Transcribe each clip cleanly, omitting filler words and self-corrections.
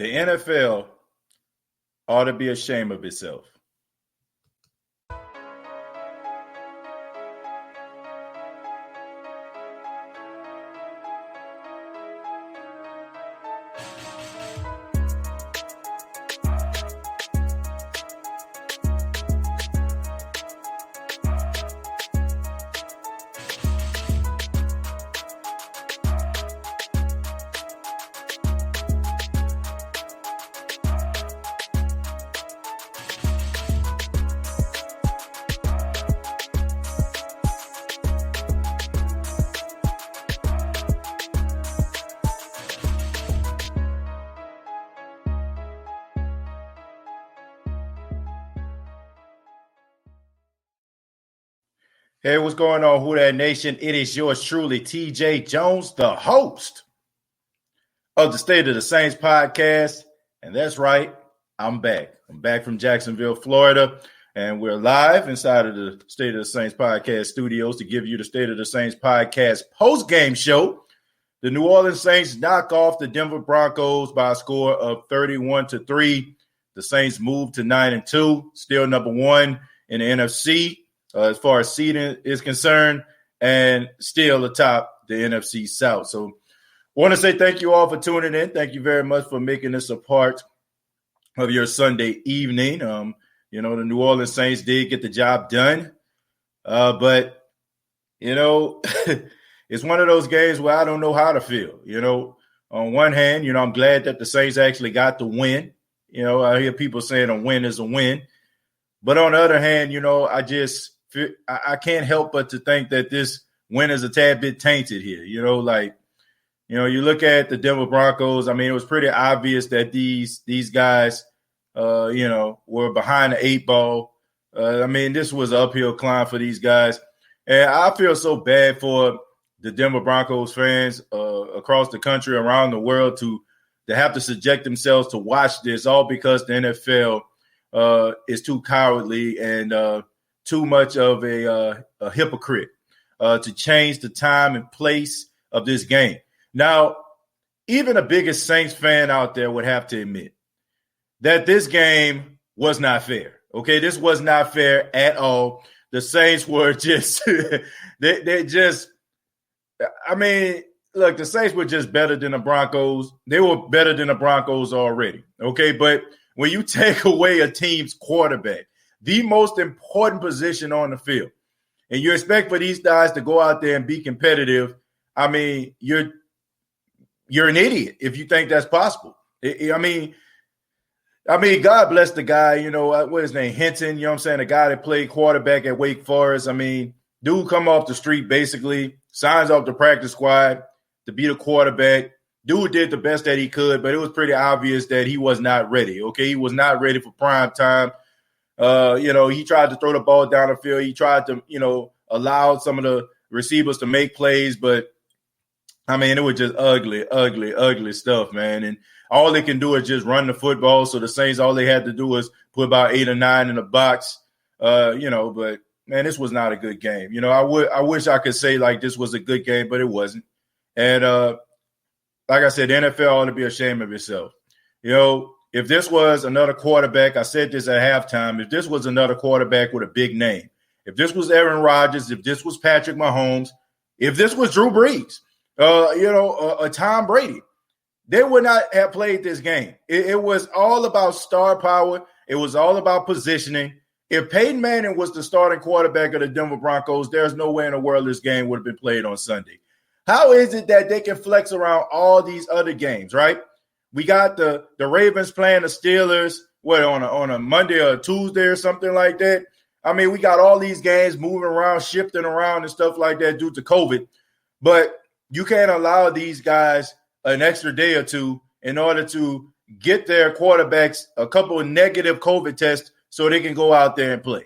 The NFL ought to be ashamed of itself. Hey, what's going on, Who Dat Nation? It is yours truly, TJ Jones, the host of the State of the Saints podcast. And that's right, I'm back. I'm back from Jacksonville, Florida, and we're live inside of the State of the Saints podcast studios to give you the State of the Saints podcast post-game show. The New Orleans Saints knock off the Denver Broncos by a score of 31-3. The Saints move to 9-2, still number one in the NFC. As far as seeding is concerned, and still atop the NFC South. So I want to say thank you all for tuning in. Thank you very much for making this a part of your Sunday evening. The New Orleans Saints did get the job done. But it's one of those games where I don't know how to feel. On one hand, I'm glad that the Saints actually got the win. I hear people saying a win is a win. But on the other hand, I can't help but to think that this win is a tad bit tainted here. You look at the Denver Broncos. I mean, it was pretty obvious that these guys, were behind the eight ball. This was an uphill climb for these guys. And I feel so bad for the Denver Broncos fans across the country, around the world, to have to subject themselves to watch this, all because the NFL is too cowardly and too much of a hypocrite to change the time and place of this game. Now, even the biggest Saints fan out there would have to admit that this game was not fair. Okay, this was not fair at all. The Saints were just look, the Saints were just better than the Broncos. They were better than the Broncos already. Okay, but when you take away a team's quarterback, the most important position on the field, and you expect for these guys to go out there and be competitive, you're an idiot if you think that's possible. God bless the guy, what his name, Hinton, the guy that played quarterback at Wake Forest. Dude come off the street, basically, signs off the practice squad to be the quarterback. Dude did the best that he could, but it was pretty obvious that he was not ready, okay? He was not ready for prime time. He tried to throw the ball down the field. He tried to, allow some of the receivers to make plays, but it was just ugly stuff, man. And all they can do is just run the football. So the Saints, all they had to do was put about 8 or 9 in the box, but man, this was not a good game. I wish I could say like this was a good game, but it wasn't. And like I said, the NFL ought to be ashamed of itself. If this was another quarterback, I said this at halftime, if this was another quarterback with a big name, if this was Aaron Rodgers, if this was Patrick Mahomes, if this was Drew Brees, Tom Brady, they would not have played this game. It was all about star power. It was all about positioning. If Peyton Manning was the starting quarterback of the Denver Broncos, there's no way in the world this game would have been played on Sunday. How is it that they can flex around all these other games, right? We got the Ravens playing the Steelers, on a Monday or a Tuesday or something like that. We got all these games moving around, shifting around and stuff like that due to COVID. But you can't allow these guys an extra day or two in order to get their quarterbacks a couple of negative COVID tests so they can go out there and play.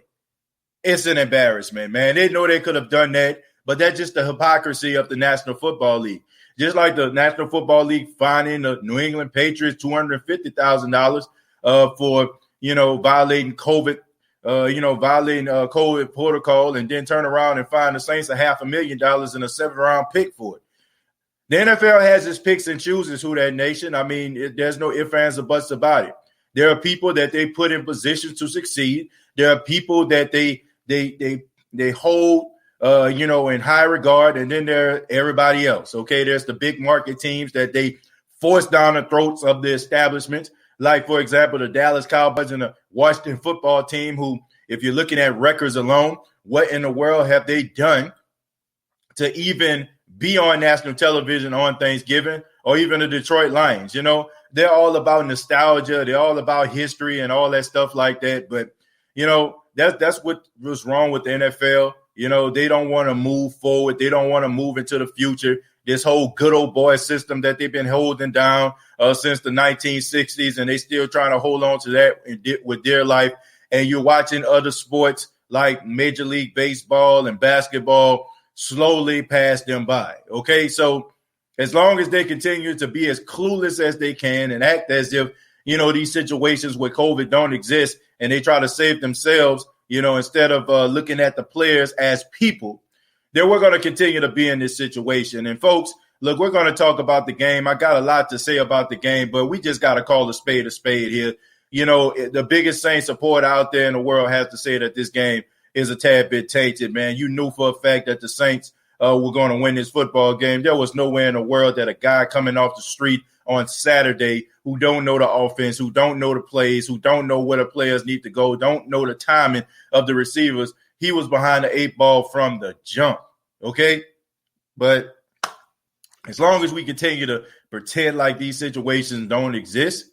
It's an embarrassment, man. They know they could have done that, but that's just the hypocrisy of the National Football League. Just like the National Football League fining the New England Patriots $250,000 for, violating COVID, COVID protocol, and then turn around and fine the Saints $500,000 and a 7th-round pick for it. The NFL has its picks and chooses who that nation. I mean, there's no ifs, ands, or buts about it. There are people that they put in positions to succeed. There are people that they hold, in high regard, and then there are everybody else. Okay, there's the big market teams that they force down the throats of the establishments, like, for example, the Dallas Cowboys and the Washington football team, who, if you're looking at records alone, what in the world have they done to even be on national television on Thanksgiving, or even the Detroit Lions? They're all about nostalgia. They're all about history and all that stuff like that. But, that's what was wrong with the NFL. They don't want to move forward. They don't want to move into the future. This whole good old boy system that they've been holding down since the 1960s, and they still trying to hold on to that with their life. And you're watching other sports like Major League Baseball and basketball slowly pass them by. Okay, so as long as they continue to be as clueless as they can and act as if, these situations with COVID don't exist, and they try to save themselves, instead of looking at the players as people, then we're going to continue to be in this situation. And folks, look, we're going to talk about the game. I got a lot to say about the game, but we just got to call a spade here. The biggest Saints supporter out there in the world has to say that this game is a tad bit tainted, man. You knew for a fact that the Saints were going to win this football game. There was nowhere in the world that a guy coming off the street on Saturday who don't know the offense, who don't know the plays, who don't know where the players need to go, don't know the timing of the receivers, he was behind the 8 ball from the jump, okay? But as long as we continue to pretend like these situations don't exist,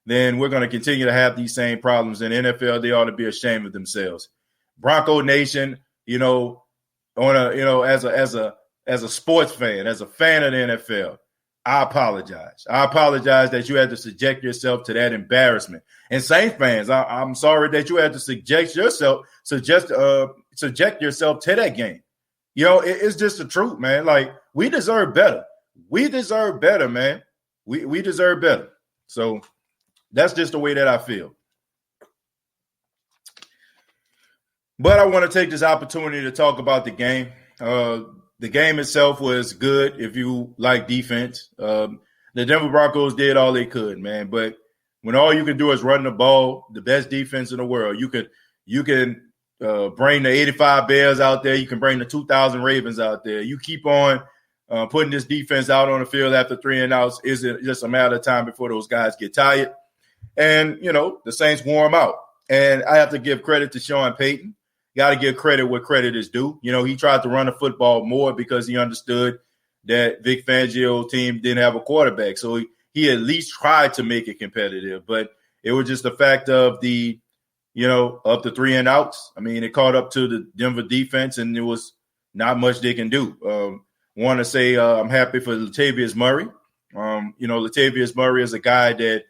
then we're going to continue to have these same problems. In the NFL, they ought to be ashamed of themselves. Bronco Nation, as a sports fan, as a fan of the NFL, I apologize. I apologize that you had to subject yourself to that embarrassment. And Saints fans, I'm sorry that you had to subject yourself to that game. It's just the truth, man. Like, we deserve better. We deserve better, man. We deserve better. So that's just the way that I feel. But I want to take this opportunity to talk about the game. The game itself was good if you like defense. The Denver Broncos did all they could, man. But when all you can do is run the ball, the best defense in the world, you can bring the 85 Bears out there. You can bring the 2,000 Ravens out there. You keep on putting this defense out on the field after 3 and outs. Is it just a matter of time before those guys get tired? And, the Saints wore them out. And I have to give credit to Sean Payton. Got to give credit where credit is due. He tried to run the football more because he understood that Vic Fangio's team didn't have a quarterback. So he at least tried to make it competitive. But it was just the fact of the 3 and outs. I mean, it caught up to the Denver defense, and there was not much they can do. Want to say I'm happy for Latavius Murray. Latavius Murray is a guy that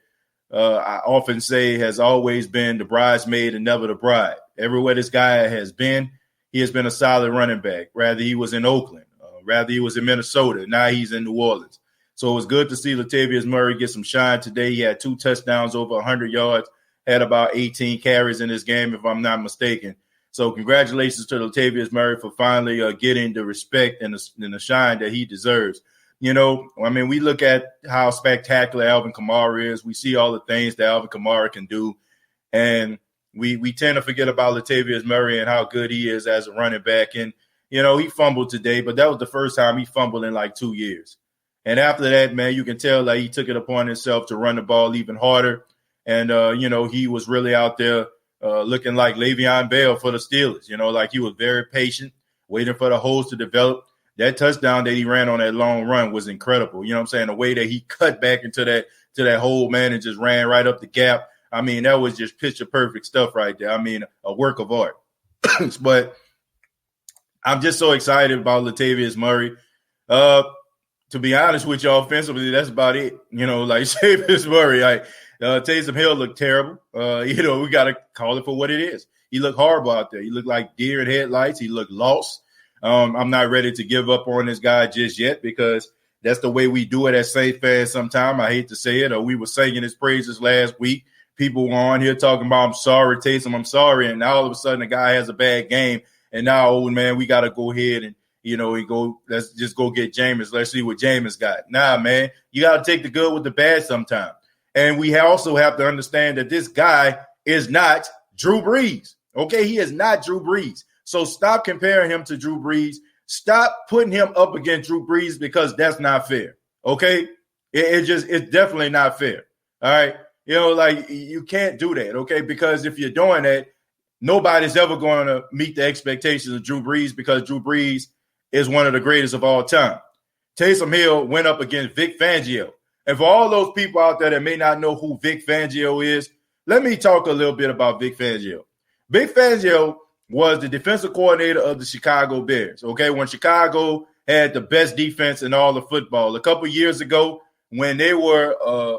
I often say has always been the bridesmaid and never the bride. Everywhere this guy has been, he has been a solid running back. Rather he was in Oakland, rather he was in Minnesota. Now he's in New Orleans. So it was good to see Latavius Murray get some shine today. He had 2 touchdowns, over 100 yards, had about 18 carries in this game, if I'm not mistaken. So congratulations to Latavius Murray for finally getting the respect and the shine that he deserves. We look at how spectacular Alvin Kamara is. We see all the things that Alvin Kamara can do. And we tend to forget about Latavius Murray and how good he is as a running back. And, he fumbled today, but that was the first time he fumbled in like 2 years. And after that, man, you can tell that he took it upon himself to run the ball even harder. And, he was really out there looking like Le'Veon Bell for the Steelers. Like he was very patient, waiting for the holes to develop. That touchdown that he ran on that long run was incredible. The way that he cut back into that hole, man, and just ran right up the gap. I mean, that was just picture perfect stuff right there. I mean, a work of art. But I'm just so excited about Latavius Murray. To be honest with you, offensively, that's about it. Latavius Murray, Taysom Hill looked terrible. We got to call it for what it is. He looked horrible out there. He looked like deer in headlights. He looked lost. I'm not ready to give up on this guy just yet because that's the way we do it as Saints fans sometimes. I hate to say it. We were singing his praises last week. People were on here talking about, I'm sorry, Taysom, I'm sorry. And now all of a sudden the guy has a bad game. And now, old man, we got to go ahead let's just go get Jameis. Let's see what Jameis got. Nah, man, you got to take the good with the bad sometime. And we also have to understand that this guy is not Drew Brees. Okay, he is not Drew Brees. So stop comparing him to Drew Brees. Stop putting him up against Drew Brees because that's not fair. Okay, it's definitely not fair. All right, you can't do that. Okay, because if you're doing that, nobody's ever going to meet the expectations of Drew Brees because Drew Brees is one of the greatest of all time. Taysom Hill went up against Vic Fangio. And for all those people out there that may not know who Vic Fangio is, let me talk a little bit about Vic Fangio. Vic Fangio was the defensive coordinator of the Chicago Bears, okay, when Chicago had the best defense in all of football. A couple years ago, when they were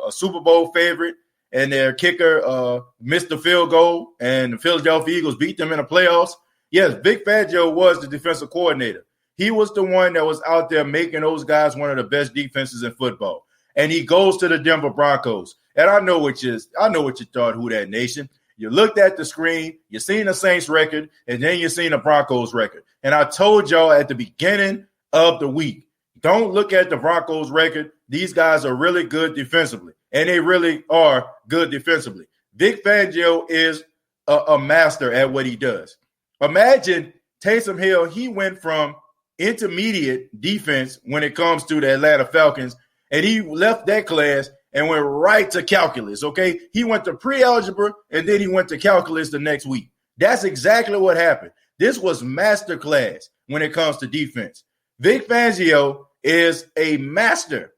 a Super Bowl favorite and their kicker missed the field goal and the Philadelphia Eagles beat them in the playoffs, yes, Vic Fangio was the defensive coordinator. He was the one that was out there making those guys one of the best defenses in football. And he goes to the Denver Broncos. And I know what you thought, Who Dat Nation. You looked at the screen, you seen the Saints record, and then you seen the Broncos record. And I told y'all at the beginning of the week, don't look at the Broncos record. These guys are really good defensively, and they really are good defensively. Vic Fangio is a master at what he does. Imagine Taysom Hill, he went from intermediate defense when it comes to the Atlanta Falcons, and he left that class and went right to calculus, okay? He went to pre-algebra, and then he went to calculus the next week. That's exactly what happened. This was master class when it comes to defense. Vic Fangio is a master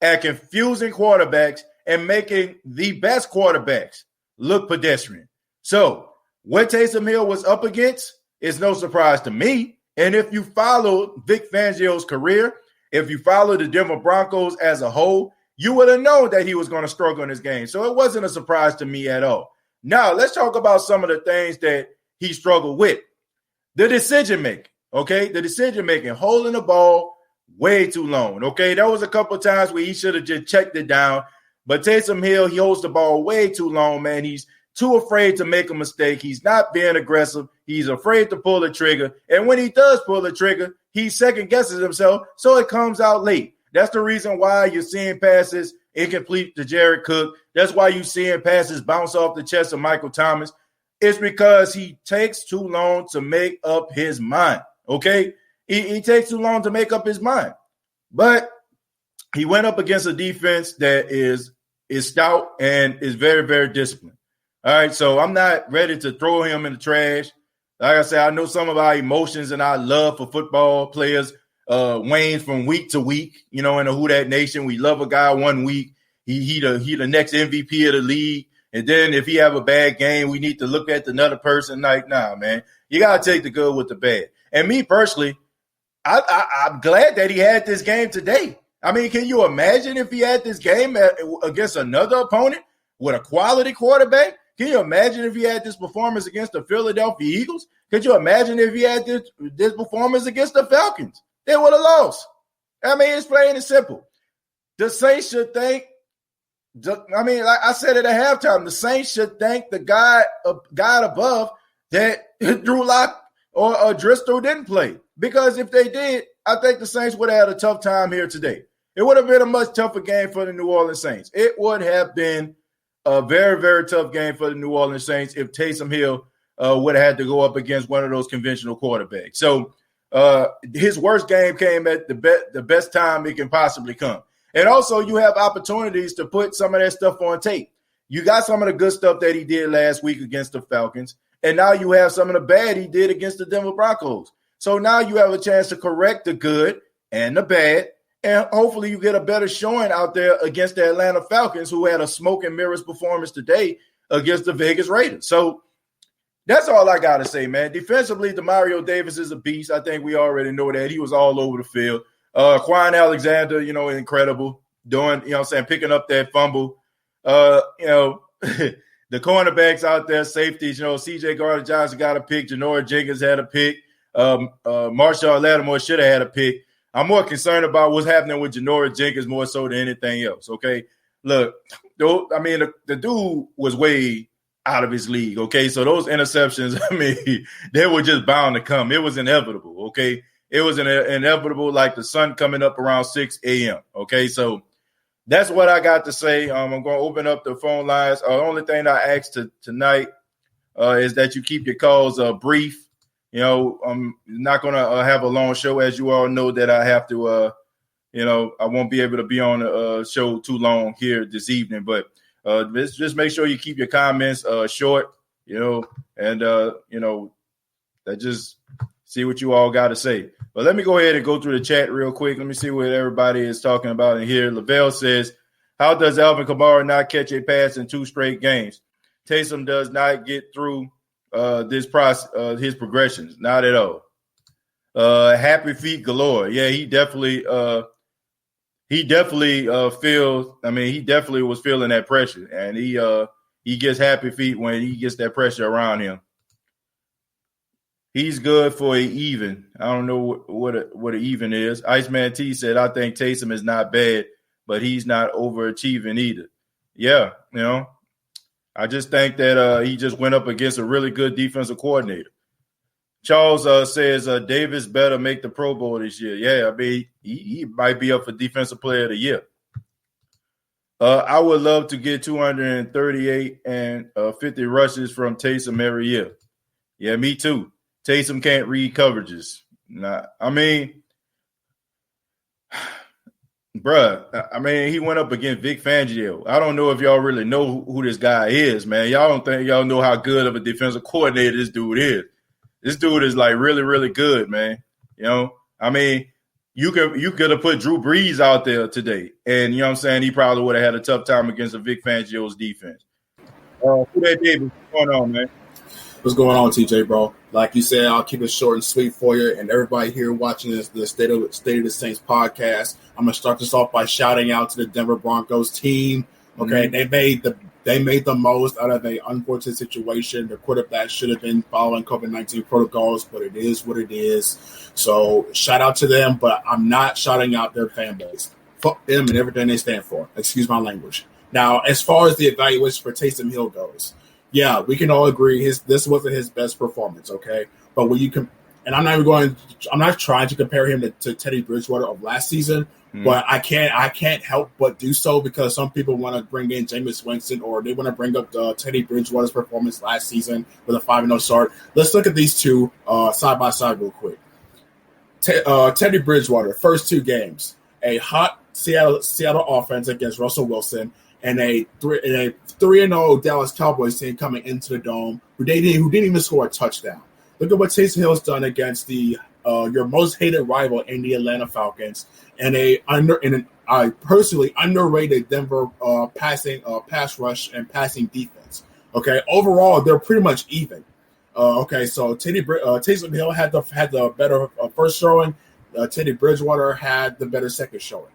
at confusing quarterbacks and making the best quarterbacks look pedestrian. So what Taysom Hill was up against is no surprise to me. And if you follow Vic Fangio's career, if you follow the Denver Broncos as a whole, you would have known that he was going to struggle in this game. So it wasn't a surprise to me at all. Now, let's talk about some of the things that he struggled with. The decision-making, okay? The decision-making, holding the ball way too long, okay? There was a couple of times where he should have just checked it down. But Taysom Hill, he holds the ball way too long, man. He's too afraid to make a mistake. He's not being aggressive. He's afraid to pull the trigger. And when he does pull the trigger, he second-guesses himself, so it comes out late. That's the reason why you're seeing passes incomplete to Jared Cook. That's why you're seeing passes bounce off the chest of Michael Thomas. It's because he takes too long to make up his mind, okay? He takes too long to make up his mind. But he went up against a defense that is stout and is very, very disciplined. All right, so I'm not ready to throw him in the trash. Like I said, I know some of our emotions and our love for football players wanes from week to week, in the Who Dat Nation. We love a guy 1 week. He the next MVP of the league. And then if he have a bad game, we need to look at another person like, nah, man, you got to take the good with the bad. And me personally, I'm glad that he had this game today. I mean, can you imagine if he had this game against another opponent with a quality quarterback? Can you imagine if he had this performance against the Philadelphia Eagles? Could you imagine if he had this performance against the Falcons? They would have lost. I mean, it's plain and simple. The Saints should thank, like I said at halftime, the Saints should thank the God above that Drew Lock or Driscoll didn't play. Because if they did, I think the Saints would have had a tough time here today. It would have been a much tougher game for the New Orleans Saints. It would have been a very, very tough game for the New Orleans Saints if Taysom Hill would have had to go up against one of those conventional quarterbacks. So his worst game came at the best time it can possibly come. And also you have opportunities to put some of that stuff on tape. You got some of the good stuff that he did last week against the Falcons, and now you have some of the bad he did against the Denver Broncos. So now you have a chance to correct the good and the bad, and hopefully you get a better showing out there against the Atlanta Falcons, who had a smoke and mirrors performance today against the Vegas Raiders. So that's all I got to say, man. Defensively, Demario Davis is a beast. I think we already know that. He was all over the field. Quan Alexander, incredible, doing, picking up that fumble. The cornerbacks out there, safeties, C.J. Gardner-Johnson got a pick. Janoris Jenkins had a pick. Marshall Lattimore should have had a pick. I'm more concerned about what's happening with Janoris Jenkins more so than anything else, okay? Look, the dude was way out of his league, okay? So those interceptions, they were just bound to come. It was inevitable, okay? it was an inevitable, like the sun coming up around 6 a.m. Okay, so that's what I got to say. I'm going to open up the phone lines. The only thing I ask tonight is that you keep your calls brief. You know, I'm not going to have a long show, as you all know that I have to, I won't be able to be on a show too long here this evening. But just make sure you keep your comments short, and, just see what you all got to say. But let me go ahead and go through the chat real quick. Let me see what everybody is talking about in here. Lavelle says, how does Alvin Kamara not catch a pass in 2 straight games? Taysom does not get through this process, his progressions, not at all. Happy feet galore. Yeah, he definitely feels. I mean, he definitely was feeling that pressure, and he gets happy feet when he gets that pressure around him. He's good for an even. I don't know what an even is. Iceman T said, I think Taysom is not bad, but he's not overachieving either. Yeah, I just think that he just went up against a really good defensive coordinator. Charles says Davis better make the Pro Bowl this year. Yeah, I mean, he might be up for Defensive Player of the Year. I would love to get 238 and 50 rushes from Taysom every year. Yeah, me too. Taysom can't read coverages. Nah, I mean, bruh, I mean, he went up against Vic Fangio. I don't know if y'all really know who this guy is, man. Y'all don't think y'all know how good of a defensive coordinator this dude is. This dude is like really, really good, man. I mean, you could have put Drew Brees out there today, and you know what I'm saying, he probably would have had a tough time against a Vic Fangio's defense. Who that David? What's going on, man? What's going on, TJ, bro? Like you said, I'll keep it short and sweet for you. And everybody here watching the State of the Saints podcast, I'm gonna start this off by shouting out to the Denver Broncos team. Okay, they made the most out of an unfortunate situation. The quarterback should have been following COVID-19 protocols, but it is what it is. So shout out to them, but I'm not shouting out their fan base. Fuck them and everything they stand for. Excuse my language. Now, as far as the evaluation for Taysom Hill goes, yeah, we can all agree this wasn't his best performance, okay? But when you and I'm not trying to compare him to Teddy Bridgewater of last season, but I can't help but do so because some people want to bring in Jameis Winston or they want to bring up Teddy Bridgewater's performance last season with a 5-0 start. Let's look at these two side by side real quick. Teddy Bridgewater, first 2 games, a hot Seattle offense against Russell Wilson, and a 3-0 Dallas Cowboys team coming into the Dome who didn't even score a touchdown. Look at what Taysom Hill has done against your most hated rival in the Atlanta Falcons and I personally underrated Denver pass rush and passing defense. Okay, overall they're pretty much even. Okay, so Taysom Hill had the better first showing. Teddy Bridgewater had the better second showing.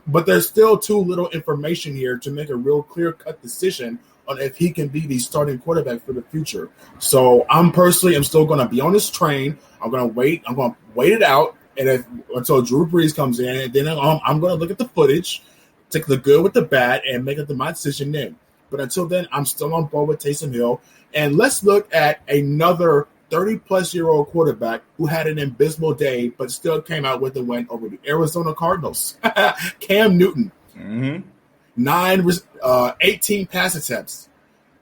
But there's still too little information here to make a real clear-cut decision on if he can be the starting quarterback for the future. So I'm still going to be on this train. I'm going to wait. I'm going to wait it out, until Drew Brees comes in, and then I'm going to look at the footage, take the good with the bad, and make my decision then. But until then, I'm still on board with Taysom Hill. And let's look at another 30-plus-year-old quarterback who had an abysmal day but still came out with the win over the Arizona Cardinals. Cam Newton. 18 pass attempts,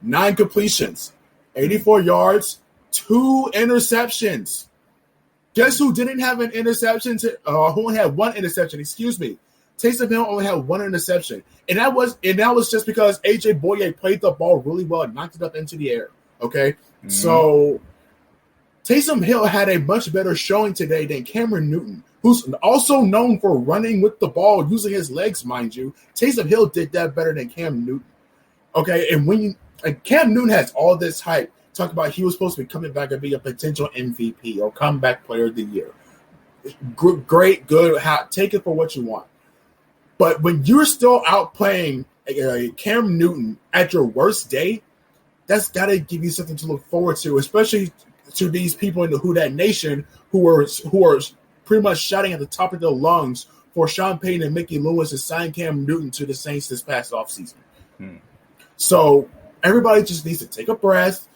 9 completions, 84 yards, 2 interceptions. Guess who didn't have an interception? Who only had 1 interception? Excuse me. Taysom Hill only had 1 interception, and that was just because AJ Boye played the ball really well and knocked it up into the air. Okay, so Taysom Hill had a much better showing today than Cameron Newton, who's also known for running with the ball, using his legs, mind you. Taysom Hill did that better than Cam Newton. Okay, and Cam Newton has all this hype, talk about he was supposed to be coming back and be a potential MVP or comeback player of the year. Great, good, take it for what you want. But when you're still outplaying Cam Newton at your worst day, that's got to give you something to look forward to, especially to these people in the Who Dat Nation who are pretty much shouting at the top of their lungs for Sean Payton and Mickey Lewis to sign Cam Newton to the Saints this past offseason. So everybody just needs to take a breath.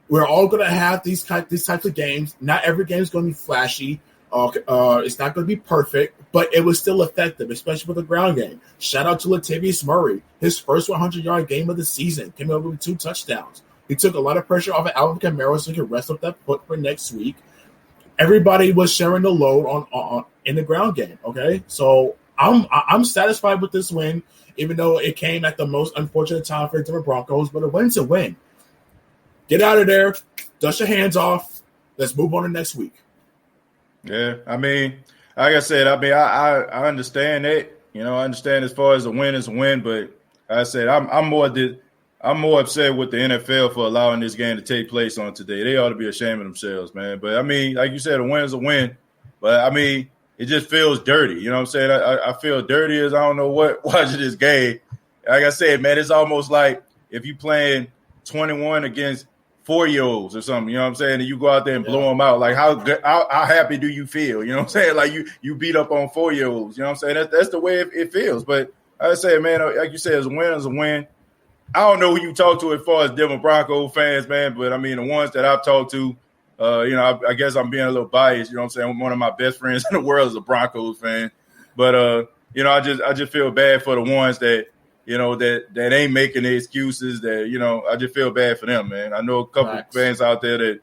We're all going to have these types of games. Not every game is going to be flashy. It's not going to be perfect, but it was still effective, especially for the ground game. Shout out to Latavius Murray. His first 100-yard game of the season came over with 2 touchdowns. He took a lot of pressure off of Alvin Kamara so he could rest up that foot for next week. Everybody was sharing the load on in the ground game. Okay, so I'm satisfied with this win, even though it came at the most unfortunate time for the Denver Broncos. But a win's a win. Get out of there, dust your hands off. Let's move on to next week. Yeah, I mean, like I said, I understand that. I understand as far as a win is a win, but like I said I'm more upset with the NFL for allowing this game to take place on today. They ought to be ashamed of themselves, man. But I mean, like you said, a win is a win. But I mean, it just feels dirty. You know what I'm saying? I feel dirty as I don't know what watching this game. Like I said, man, it's almost like if you playing 21 against 4-year-olds or something, you know what I'm saying? And you go out there and blow them out. Like how happy do you feel? You know what I'm saying? Like you beat up on 4-year-olds. You know what I'm saying? That's the way it feels. But like I said, man, like you said, as a win is a win. I don't know who you talk to as far as Denver Broncos fans, man, but I mean the ones that I've talked to, I guess I'm being a little biased. You know what I'm saying? One of my best friends in the world is a Broncos fan, but I just feel bad for the ones that that ain't making the excuses. That I just feel bad for them, man. I know a couple of fans out there that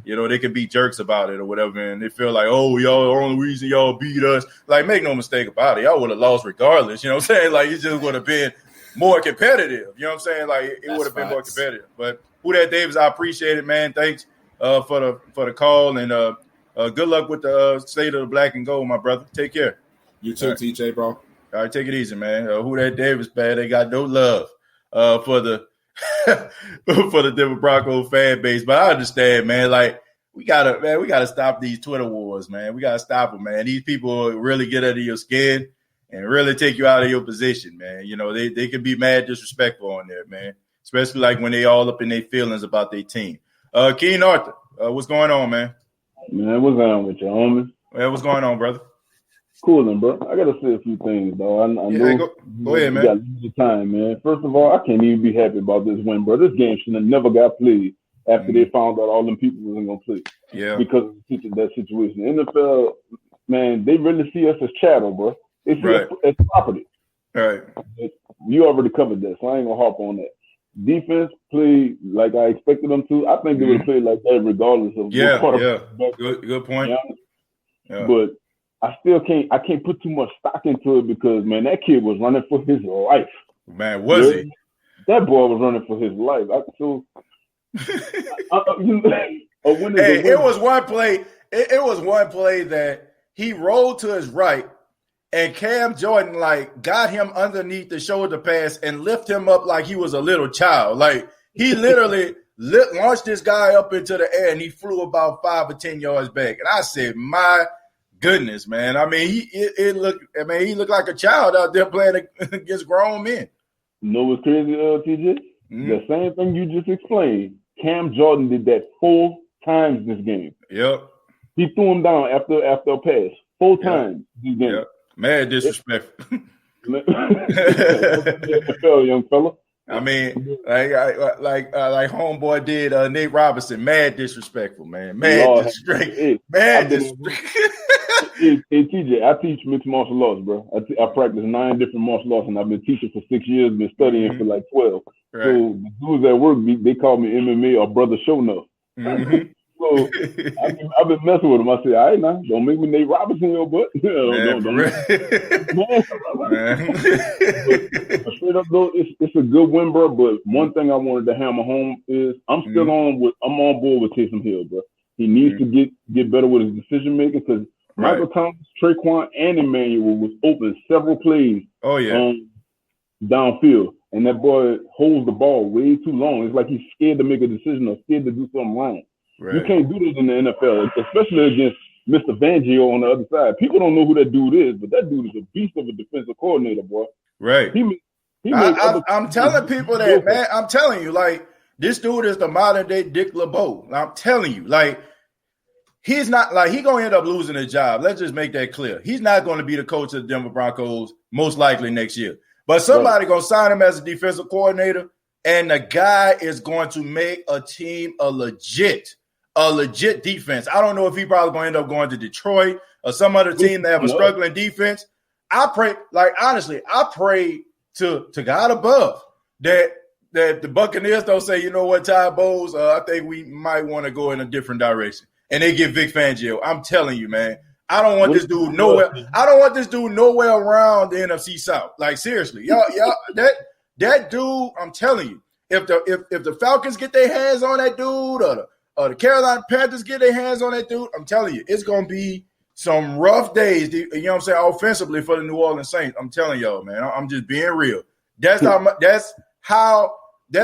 they can be jerks about it or whatever, and they feel like, oh, y'all, the only reason y'all beat us. Like, make no mistake about it, y'all would have lost regardless. You know what I'm saying? Like, it just would have been more competitive. You know what I'm saying? Like, it would have been more competitive. But Who Dat Davis, I appreciate it, man. Thanks for the call, and good luck with the state of the black and gold, my brother. Take care. You too, TJ, bro. All right, take it easy, man. Who Dat Davis, man, they got no love for the for the Denver Broncos fan base. But I understand, man. Like, we gotta stop these Twitter wars, man. We gotta stop them, man. These people really get under your skin and really take you out of your position, man. They can be mad disrespectful on there, man. Especially like when they all up in their feelings about their team. Keen Arthur, what's going on, man? Man, what's going on with you, homie? Well, what's going on, brother? Coolin', bro. I gotta say a few things, though. I know go ahead, man. You got limited time, man. First of all, I can't even be happy about this win, bro. This game should have never got played after they found out all them people wasn't gonna play. Yeah. Because of that situation. The NFL, man, they really see us as chattel, bro. They see us as property. Right. You already covered that, so I ain't gonna harp on that. Defense played like I expected them to. I think they would play like that regardless of what part of good point. Yeah. But I still can't put too much stock into it because, man, that kid was running for his life. Man, was he? That boy was running for his life. It was one play. It was one play that he rolled to his right, and Cam Jordan got him underneath the shoulder pass and lift him up like he was a little child. Like, he literally launched this guy up into the air, and he flew about 5 or 10 yards back. And I said, my goodness, man. I mean, he looked like a child out there playing against grown men. You know what's crazy, TJ? The same thing you just explained. Cam Jordan did that 4 times this game. Yep. He threw him down after a pass 4 times this game. Yep. Mad disrespectful. Young fella. I mean, like homeboy did Nate Robinson. Mad disrespectful, man. Mad disrespectful. Mad disrespectful. Hey, TJ, I teach mixed martial arts, bro. I practice 9 different martial arts, and I've been teaching for 6 years, been studying for like 12. Right. So the dudes at work, they call me MMA or Brother Show Enough. Mm-hmm. So I've been messing with him. I said, all right, now, don't make me Nate Robinson, yo, but don't. Straight up, though, it's a good win, bro. But one thing I wanted to hammer home is I'm on board with Taysom Hill, bro. He needs to get better with his decision making because Michael Thomas, Traquan, and Emmanuel was open several plays. Oh yeah, downfield, and that boy holds the ball way too long. It's like he's scared to make a decision or scared to do something wrong. Right. You can't do this in the NFL, especially against Mr. Fangio on the other side. People don't know who that dude is, but that dude is a beast of a defensive coordinator, boy. Right. I'm telling people that, man. I'm telling you, like, this dude is the modern day Dick LeBeau. I'm telling you, like, he's not like he's gonna end up losing his job. Let's just make that clear. He's not going to be the coach of the Denver Broncos most likely next year. But somebody gonna sign him as a defensive coordinator, and the guy is going to make a team a legit a legit defense. I don't know if he probably going to end up going to Detroit or some other team that have a struggling defense. I pray, like honestly, I pray to God above that the Buccaneers don't say, you know what, Ty Bowles, I think we might want to go in a different direction, and they get Vic Fangio. I'm telling you, man, I don't want this dude nowhere. I don't want this dude nowhere around the NFC South. Like seriously, y'all, that dude. I'm telling you, if the Falcons get their hands on that dude, or the Carolina Panthers get their hands on that dude, I'm telling you, it's gonna be some rough days. You know what I'm saying? Offensively for the New Orleans Saints. I'm telling y'all, man. I'm just being real. That's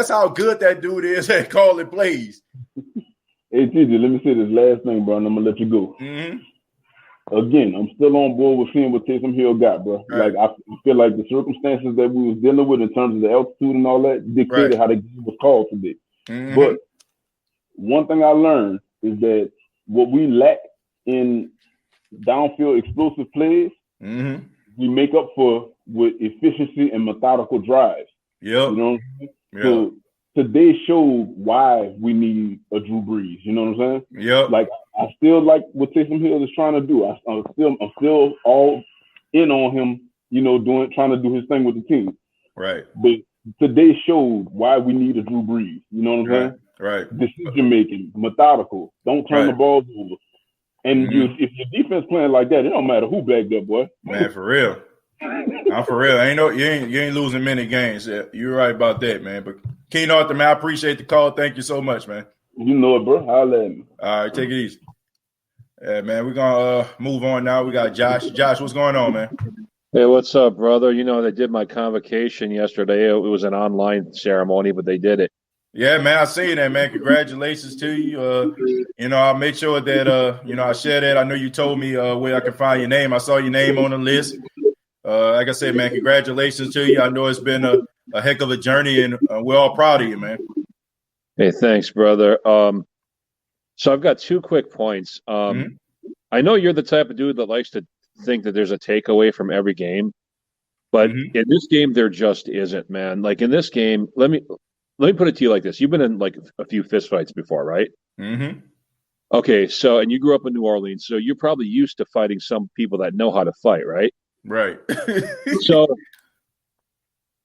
how good that dude is at calling plays. Hey, TJ, let me say this last thing, bro, and I'm going to let you go. Mm-hmm. Again, I'm still on board with seeing what Taysom Hill got, bro. Right. Like, I feel like the circumstances that we was dealing with in terms of the altitude and all that dictated how the game was called today. Mm-hmm. But one thing I learned is that what we lack in downfield explosive plays, we make up for with efficiency and methodical drives. Yeah. You know what I'm saying? Yep. So today showed why we need a Drew Brees. You know what I'm saying? Yeah. Like I still like what Taysom Hill is trying to do. I'm still all in on him. You know, trying to do his thing with the team. Right. But today showed why we need a Drew Brees. You know what I'm saying? Right. Decision making, methodical. Don't turn the ball over. And if your defense playing like that, it don't matter who backed up, boy. Man, for real. I'm for real. You ain't losing many games. You're right about that, man. But Keen Arthur, man, I appreciate the call. Thank you so much, man. You know it, bro. Holla at me. All right, take it easy. Yeah, man, we're gonna move on now. We got Josh. Josh, what's going on, man? Hey, what's up, brother? You know, they did my convocation yesterday. It was an online ceremony, but they did it. Yeah, man, I see that, man. Congratulations to you. You know, I made sure that I shared that. I know you told me where I can find your name. I saw your name on the list. Like I said, man, congratulations to you. I know it's been a heck of a journey, and we're all proud of you, man. Hey, thanks, brother. So I've got 2 quick points. I know you're the type of dude that likes to think that there's a takeaway from every game, but in this game, there just isn't, man. Like in this game, let me put it to you like this. You've been in like a few fistfights before, right? Mm-hmm. Okay, so, and you grew up in New Orleans, so you're probably used to fighting some people that know how to fight, right? Right. So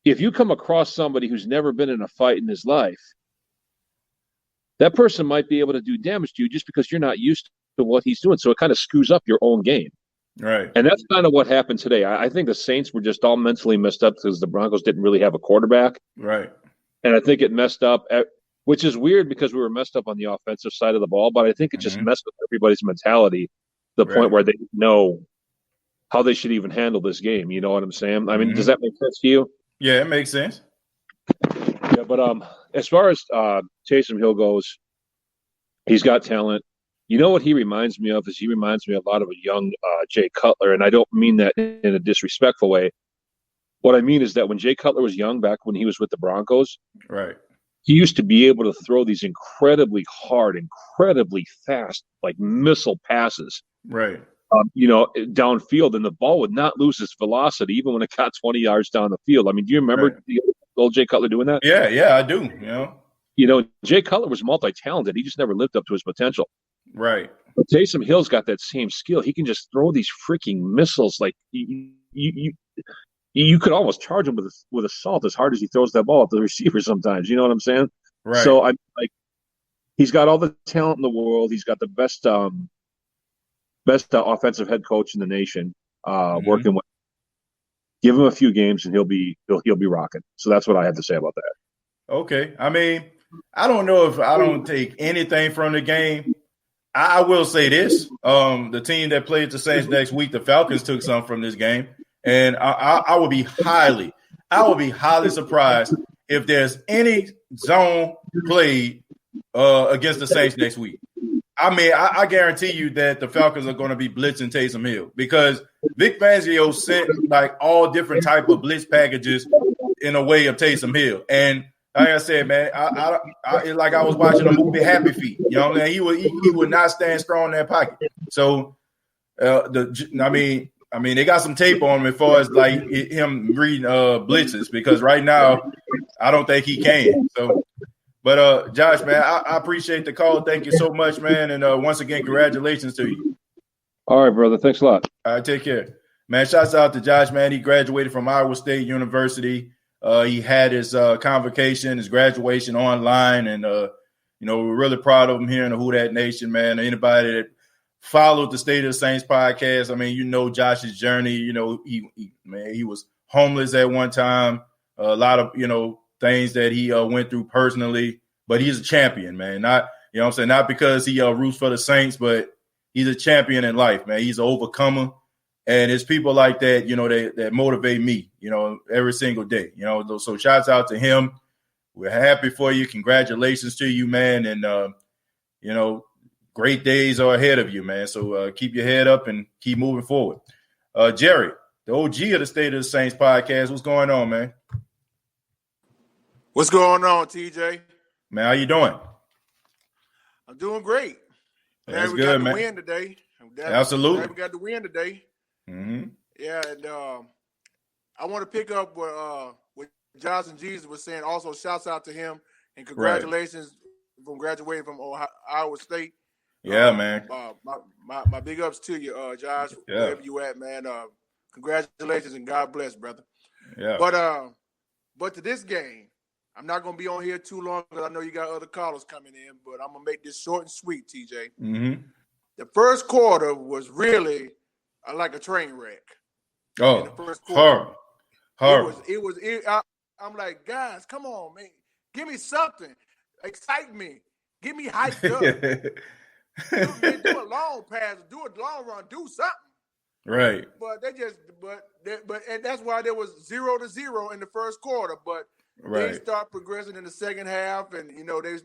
if you come across somebody who's never been in a fight in his life, that person might be able to do damage to you just because you're not used to what he's doing. So it kind of screws up your own game. Right. And that's kind of what happened today. I think the Saints were just all mentally messed up because the Broncos didn't really have a quarterback. Right. And I think it messed up, which is weird because we were messed up on the offensive side of the ball, but I think it just messed with everybody's mentality to the point where they didn't know how they should even handle this game. You know what I'm saying? I mean, does that make sense to you? Yeah, it makes sense. Yeah, but as far as Taysom Hill goes, he's got talent. You know what he reminds me of is he reminds me a lot of a young Jay Cutler, and I don't mean that in a disrespectful way. What I mean is that when Jay Cutler was young, back when he was with the Broncos, right, he used to be able to throw these incredibly hard, incredibly fast, like missile passes. Right. Downfield, and the ball would not lose its velocity even when it got 20 yards down the field. I mean, do you remember the old Jay Cutler doing that? Yeah, I do. Jay Cutler was multi-talented. He just never lived up to his potential. Right. But Taysom Hill's got that same skill. He can just throw these freaking missiles. Like you could almost charge him with assault as hard as he throws that ball at the receiver sometimes. You know what I'm saying? Right. So I'm like, he's got all the talent in the world. He's got the best offensive head coach in the nation working with. Give him a few games and he'll be rocking. So that's what I have to say about that. Okay. I mean, I don't know if I don't take anything from the game. I will say this: the team that played the Saints next week, the Falcons, took something from this game, and I would be highly surprised if there's any zone played against the Saints next week. I mean, I guarantee you that the Falcons are going to be blitzing Taysom Hill because Vic Fangio sent like all different type of blitz packages in a way of Taysom Hill. And like I said, man, I like I was watching a movie Happy Feet. You know what I mean? He would not stand strong in that pocket. So I mean, they got some tape on him as far as like him reading blitzes because right now I don't think he can. So. But Josh, man, I appreciate the call. Thank you so much, man. And once again, congratulations to you. All right, brother. Thanks a lot. All right, take care. Man, shouts out to Josh, man. He graduated from Iowa State University. He had his convocation, his graduation online, and we're really proud of him here in the Who Dat Nation, man. Anybody that followed the State of the Saints podcast, I mean, you know Josh's journey. You know, he was homeless at one time. A lot of things that he went through personally, but he's a champion, man. Not not because he roots for the Saints, but he's a champion in life, man. He's an overcomer. And it's people like that, that motivate me, every single day, So shouts out to him. We're happy for you. Congratulations to you, man. And, great days are ahead of you, man. So keep your head up and keep moving forward. Jerry, the OG of the State of the Saints podcast. What's going on, man? What's going on, TJ? Man, how you doing? I'm doing great. That's we good, got man. the win today. Absolutely. We got the win today. Mm-hmm. Yeah, and I want to pick up what Josh and Jesus was saying. Also, shouts out to him and congratulations from graduating from Iowa State. Yeah, man. My big ups to you, Josh. Yeah. Wherever you at, man. Congratulations and God bless, brother. Yeah. But to this game, I'm not gonna be on here too long because I know you got other callers coming in. But I'm gonna make this short and sweet, TJ. Mm-hmm. The first quarter was really like a train wreck. Oh, the first quarter. Horrible. I'm like, guys, come on, man. Give me something. Excite me. Get me hyped up. do a long pass, do a long run, do something. Right. But and that's why there was 0-0 in the first quarter. But they start progressing in the second half, and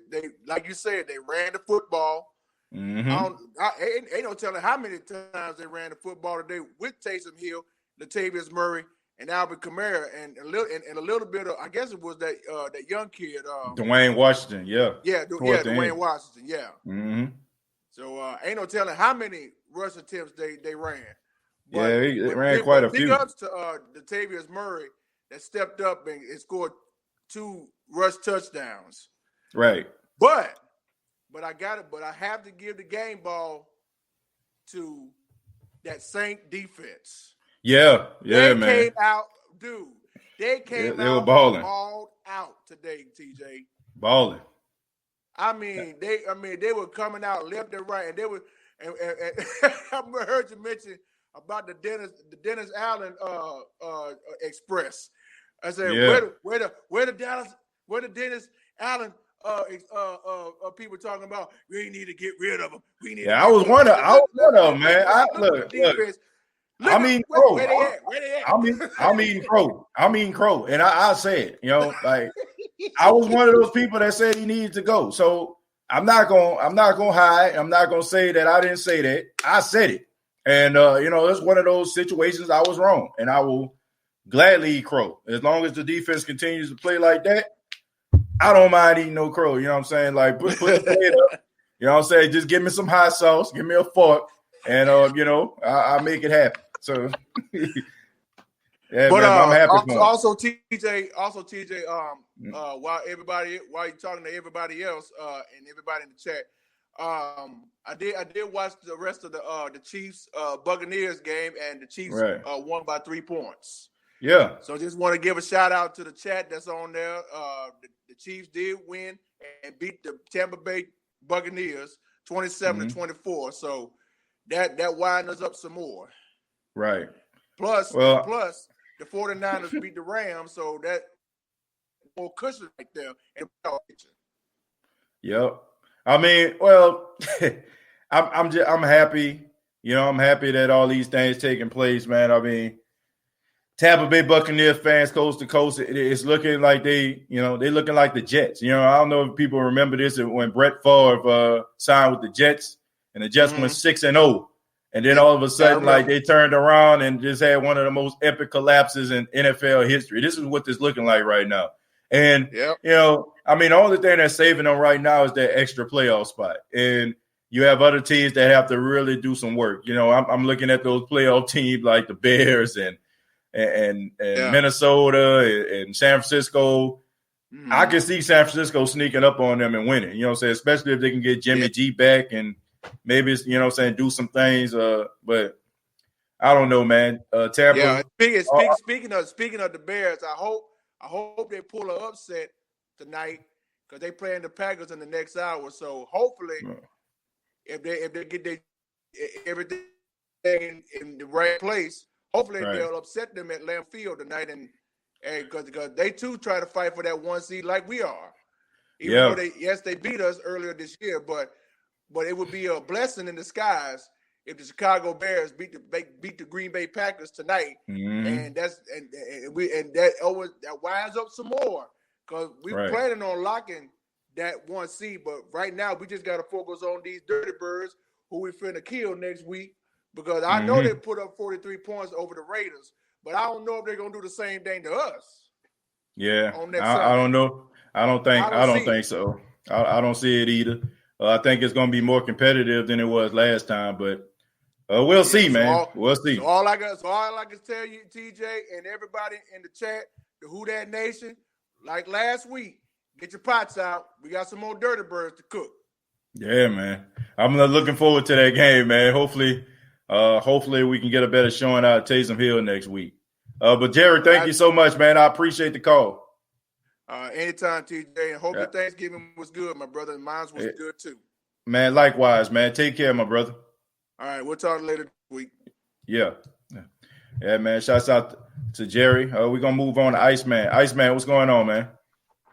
they like you said, they ran the football. Mm-hmm. Ain't no telling how many times they ran the football today with Taysom Hill, Latavius Murray, and Alvin Kamara, and a little bit of, I guess it was that young kid, Dwayne Washington, Dwayne Washington, yeah. Mm-hmm. So ain't no telling how many rush attempts they ran. But, they ran quite a few. Big ups to Latavius Murray that stepped up and scored 2 rush touchdowns. Right. But I have to give the game ball to that Saint defense. Yeah, they man. Came out, dude. They came out. They were balling. Balled out today, TJ. Balling. I mean, they were coming out left and right, and they were. And I heard you mention about the Dennis Allen Express. I said, where the Dennis Allen people talking about we need to get rid of them. I was one of them, man. Look. I mean, Crow. Where they at? I mean, Crow. And I said, like I was one of those people that said he needed to go. So I'm not gonna hide. I'm not gonna say that I didn't say that. I said it. And it's one of those situations I was wrong. And I will gladly eat crow. As long as the defense continues to play like that, I don't mind eating no crow. You know what I'm saying? Like put the plate up. You know what I'm saying? Just give me some hot sauce, give me a fork, and I'll make it happen. So yeah, but man, I'm happy. Also, TJ, while you're talking to everybody else and everybody in the chat, I did watch the rest of the Chiefs Buccaneers game, and the Chiefs won by 3 points. Yeah. So just want to give a shout out to the chat that's on there. The Chiefs did win and beat the Tampa Bay Buccaneers 27-24. So that winds us up some more. Right. Plus the 49ers beat the Rams, so that more cushion right there. Yep. I mean, well, I'm happy. I'm happy that all these things taking place, man. I mean, Tampa Bay Buccaneers fans coast to coast, it's looking like they looking like the Jets. I don't know if people remember this when Brett Favre signed with the Jets, and the Jets went 6-0, and then all of a sudden, like they turned around and just had one of the most epic collapses in NFL history. This is what this looking like right now. And, I mean, the only thing that's saving them right now is that extra playoff spot. And you have other teams that have to really do some work. I'm looking at those playoff teams like the Bears and Minnesota and San Francisco. I can see San Francisco sneaking up on them and winning. You know what I'm saying? Especially if they can get Jimmy G back and maybe it's, you know what I'm saying, do some things. But I don't know, man. Tampa. Yeah. Speaking of the Bears, I hope they pull an upset tonight because they playing the Packers in the next hour. So hopefully, if they get everything in the right place, hopefully they'll upset them at Lambeau Field tonight and because they too try to fight for that 1 seed like we are. Even though they beat us earlier this year, but it would be a blessing in disguise if the Chicago Bears beat the Green Bay Packers tonight, and that winds up some more because we're planning on locking that 1 seed. But right now we just got to focus on these Dirty Birds who we finna kill next week because I know they put up 43 points over the Raiders. But I don't know if they're gonna do the same thing to us. Yeah, I don't know. I don't think so. I don't see it either. I think it's gonna be more competitive than it was last time, but we'll see, man. We'll see. So all I can tell you, TJ, and everybody in the chat, the Who Dat Nation, like last week, get your pots out. We got some more Dirty Birds to cook. Yeah, man. I'm looking forward to that game, man. Hopefully we can get a better showing out at Taysom Hill next week. But Jerry, thank you so much, man. I appreciate the call. Anytime, TJ. And hope your Thanksgiving was good, my brother. And mine was good too. Man, likewise, man. Take care, my brother. All right, we'll talk later this week. Yeah, man. Shouts out to Jerry. We're gonna move on to Iceman. Iceman, what's going on, man?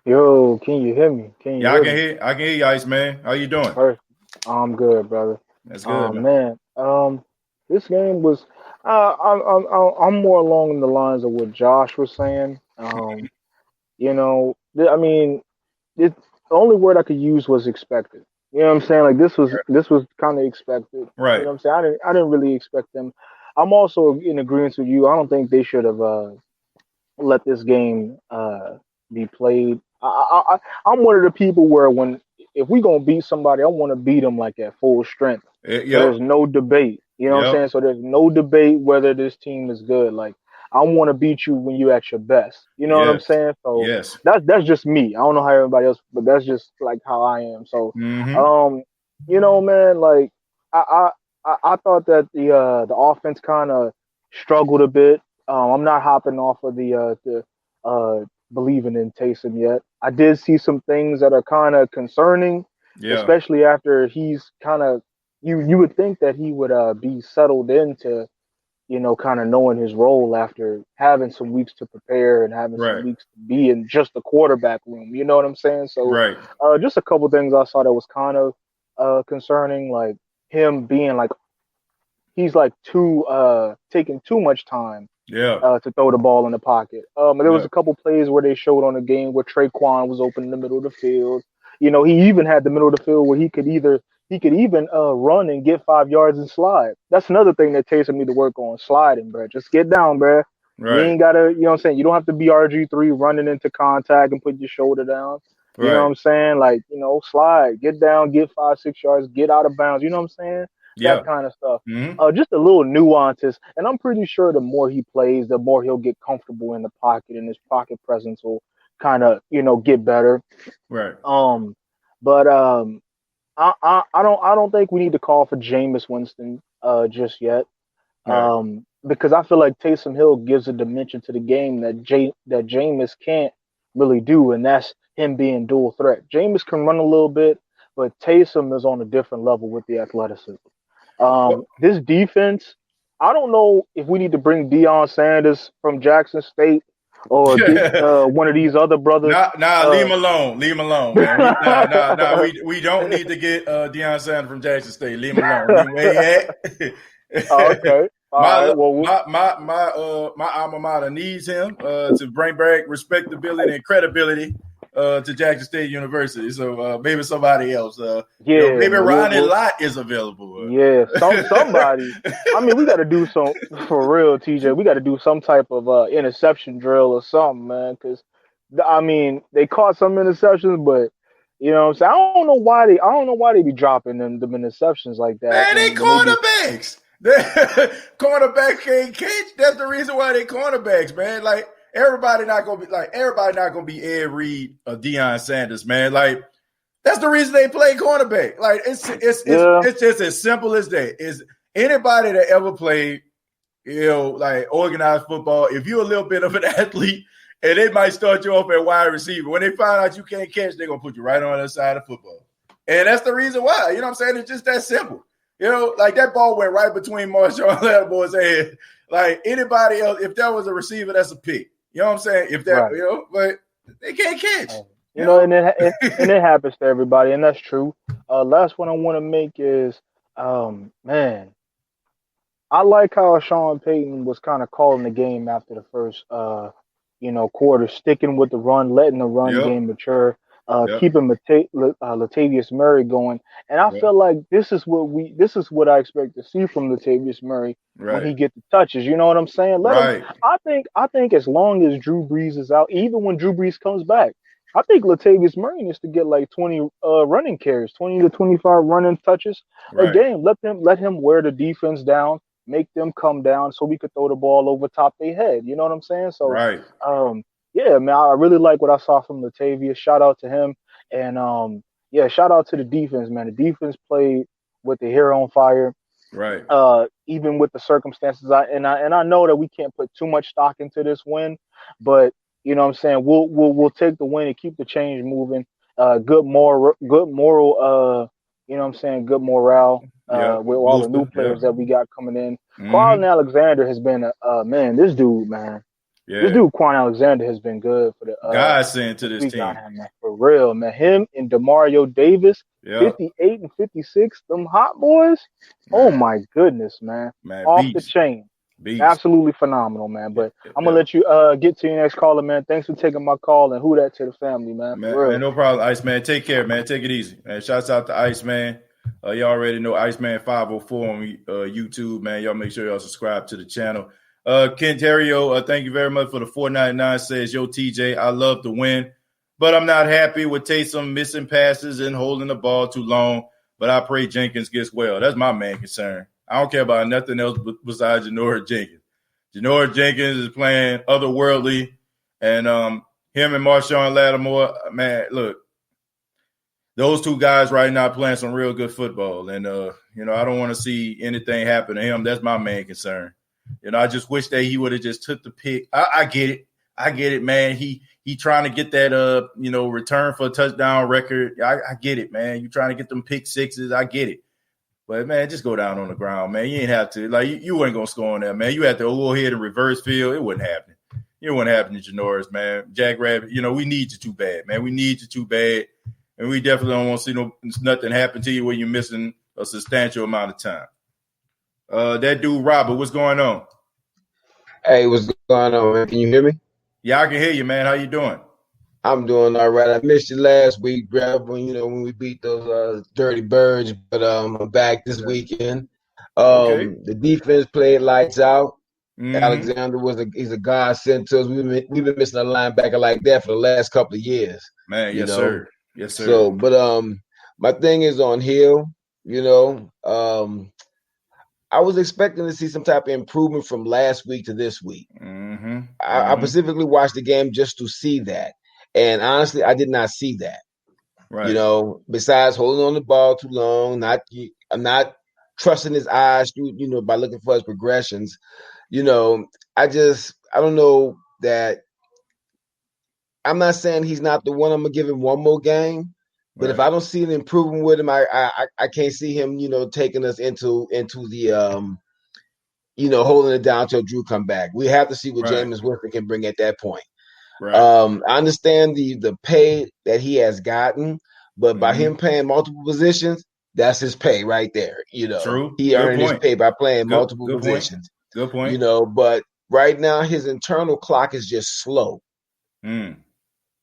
Yo, can you hear me? I can hear you, Iceman. How you doing? I'm good, brother. That's good, man. This game was. I'm more along the lines of what Josh was saying. You know, I mean, the only word I could use was expected. You know what I'm saying? Like this was kind of expected. Right. You know what I'm saying? I didn't really expect them. I'm also in agreement with you. I don't think they should have let this game be played. I'm one of the people where if we gonna beat somebody, I want to beat them like at full strength. So there's no debate. You know what I'm saying? So there's no debate whether this team is good. Like I want to beat you when you at your best. You know what I'm saying? So that's just me. I don't know how everybody else, but that's just like how I am. So you know, man, like I thought that the offense kind of struggled a bit. I'm not hopping off of the believing in Taysom yet. I did see some things that are kind of concerning, especially after he's kind of. You would think that he would be settled into, you know, kind of knowing his role after having some weeks to prepare and having some weeks to be in just the quarterback room. You know what I'm saying? So just a couple things I saw that was kind of concerning, like him being like he's like taking too much time to throw the ball in the pocket. There was a couple plays where they showed on the game where Traquan was open in the middle of the field. You know, he even had the middle of the field where he could even run and get 5 yards and slide. That's another thing that Taysom need to work on, sliding, bro. Just get down, bro. You ain't got to, you know what I'm saying? You don't have to be RG3 running into contact and putting your shoulder down. You know what I'm saying? Like, you know, slide, get down, get 5-6 yards, get out of bounds. You know what I'm saying? That kind of stuff. Just a little nuances. And I'm pretty sure the more he plays, the more he'll get comfortable in the pocket and his pocket presence will kind of, you know, get better. I don't think we need to call for Jameis Winston just yet, because I feel like Taysom Hill gives a dimension to the game that Jameis can't really do, and that's him being dual threat. Jameis can run a little bit, but Taysom is on a different level with the athleticism. This defense, I don't know if we need to bring Deion Sanders from Jackson State or get one of these other brothers. Leave him alone. Leave him alone, man. We don't need to get Deion Sanders from Jackson State. Leave him alone. Leave him where he at. Okay. My alma mater needs him to bring back respectability and credibility to Jackson State University. So maybe somebody else. Maybe Ronnie Lott is available. Somebody. I mean, we got to do some for real, TJ. We got to do some type of interception drill or something, man. Because I mean, they caught some interceptions, but you know what I'm saying. I don't know why they be dropping them interceptions like that. Man, they cornerbacks. Cornerbacks can't catch. That's the reason why they cornerbacks, man. Like everybody not gonna be Ed Reed or Deion Sanders, man. Like that's the reason they play cornerback. Like it's just as simple as that. Is anybody that ever played, like organized football, if you're a little bit of an athlete and they might start you off at wide receiver, when they find out you can't catch, they're gonna put you right on the other side of football. And that's the reason why. You know what I'm saying? It's just that simple. Like that ball went right between Marshawn Lattimore's head. Like anybody else, if that was a receiver, that's a pick. You know what I'm saying? If that, right. But they can't catch. And it happens to everybody, and that's true. Last one I want to make is, man, I like how Sean Payton was kind of calling the game after the first, quarter, sticking with the run, letting the run game mature, keeping Latavius Murray going, and I feel like this is what I expect to see from Latavius Murray when he gets the touches. You know what I'm saying? I think as long as Drew Brees is out, even when Drew Brees comes back, I think Latavius Murray needs to get like 20 running carries, 20 to 25 running touches a game. Let him wear the defense down, make them come down so we could throw the ball over top their head. You know what I'm saying? So, yeah, man, I really like what I saw from Latavius. Shout out to him. And, shout out to the defense, man. The defense played with the hair on fire. Right. Even with the circumstances. I know that we can't put too much stock into this win, but you know what I'm saying? We'll take the win and keep the change moving. Good moral, you know what I'm saying? Good morale with all the new players that we got coming in. Mm-hmm. Quan Alexander has been man, this dude, man. Yeah. This dude, Quan Alexander, has been good for the godsend to this team. Man, for real, man. Him and Demario Davis, 58 and 56, them hot boys. Man. Oh my goodness, man. Off the chain. Beast. Absolutely phenomenal, man. But I'm gonna let you get to your next caller, man. Thanks for taking my call, and who that to the family, man. Man, no problem, Ice Man. Take care, man. Take it easy, man. Shouts out to Ice Man. You already know Iceman 504 on YouTube, man. Y'all make sure y'all subscribe to the channel. Kentario, thank you very much for the $4.99. Says, yo, TJ, I love to win, but I'm not happy with Taysom missing passes and holding the ball too long. But I pray Jenkins gets well. That's my main concern. I don't care about nothing else besides Janoris Jenkins. Janoris Jenkins is playing otherworldly, and him and Marshawn Lattimore, man, look, those two guys right now playing some real good football. And, I don't want to see anything happen to him. That's my main concern. I just wish that he would have just took the pick. I get it. I get it, man. He trying to get that, return for a touchdown record. I get it, man. You trying to get them pick sixes. I get it. But, man, just go down on the ground, man. You ain't have to. Like, you weren't going to score on that, man. You had to go ahead and reverse field. It wasn't happening. It wasn't happening, Janoris, man. Jack Rabbit, we need you too bad, man. We need you too bad. And we definitely don't want to see nothing happen to you when you're missing a substantial amount of time. That dude, Robert, what's going on? Hey, what's going on, man? Can you hear me? Yeah, I can hear you, man. How you doing? I'm doing all right. I missed you last week, Brad, when we beat those dirty birds, but I'm back this weekend. The defense played lights out. Mm-hmm. Alexander he's a godsend to us. We've been missing a linebacker like that for the last couple of years. Man, yes, sir. Yes, sir. So, but my thing is on Hill. I was expecting to see some type of improvement from last week to this week. Mm-hmm. I specifically watched the game just to see that. And honestly, I did not see that. Right. Besides holding on the ball too long, I'm not trusting his eyes through, by looking for his progressions. I don't know that. I'm not saying he's not the one. I'm gonna give him one more game. But if I don't see an improvement with him, I can't see him, taking us into the holding it down till Drew come back. We have to see what Jameis Winston can bring at that point. Right. I understand the pay that he has gotten, but by him playing multiple positions, that's his pay right there. True. He earned his pay by playing multiple positions. Good point. But right now his internal clock is just slow.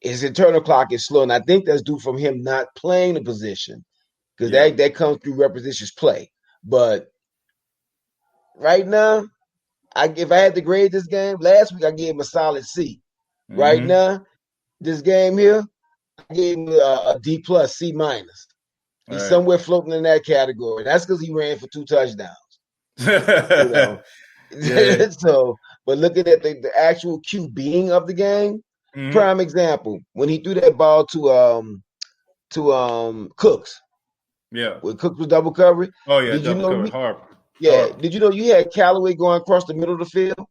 His internal clock is slow, and I think that's due from him not playing the position, because that comes through repetitious play. But right now, if I had to grade this game, last week I gave him a solid C. Mm-hmm. Right now, this game here, I gave him a D plus, C minus. He's somewhere floating in that category. That's because he ran for 2 touchdowns. So but looking at the actual QBing of the game, prime example, when he threw that ball to Cooks. Yeah. When Cooks was double covered. Oh, yeah, double covered. Hard. Yeah. Did you know you had Callaway going across the middle of the field?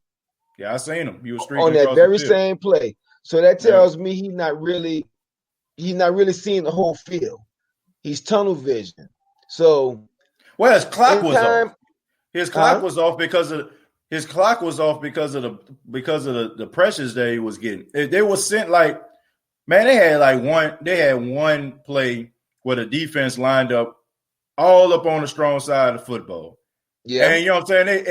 Yeah, I seen him. He was streaking on that across very the field. same play. So that tells me he's not really seeing the whole field. He's tunnel vision. So his clock was off. His clock was off because of the pressures that he was getting. They were sent like, man, they had one play where the defense lined up all up on the strong side of football. Yeah. And you know what I'm saying?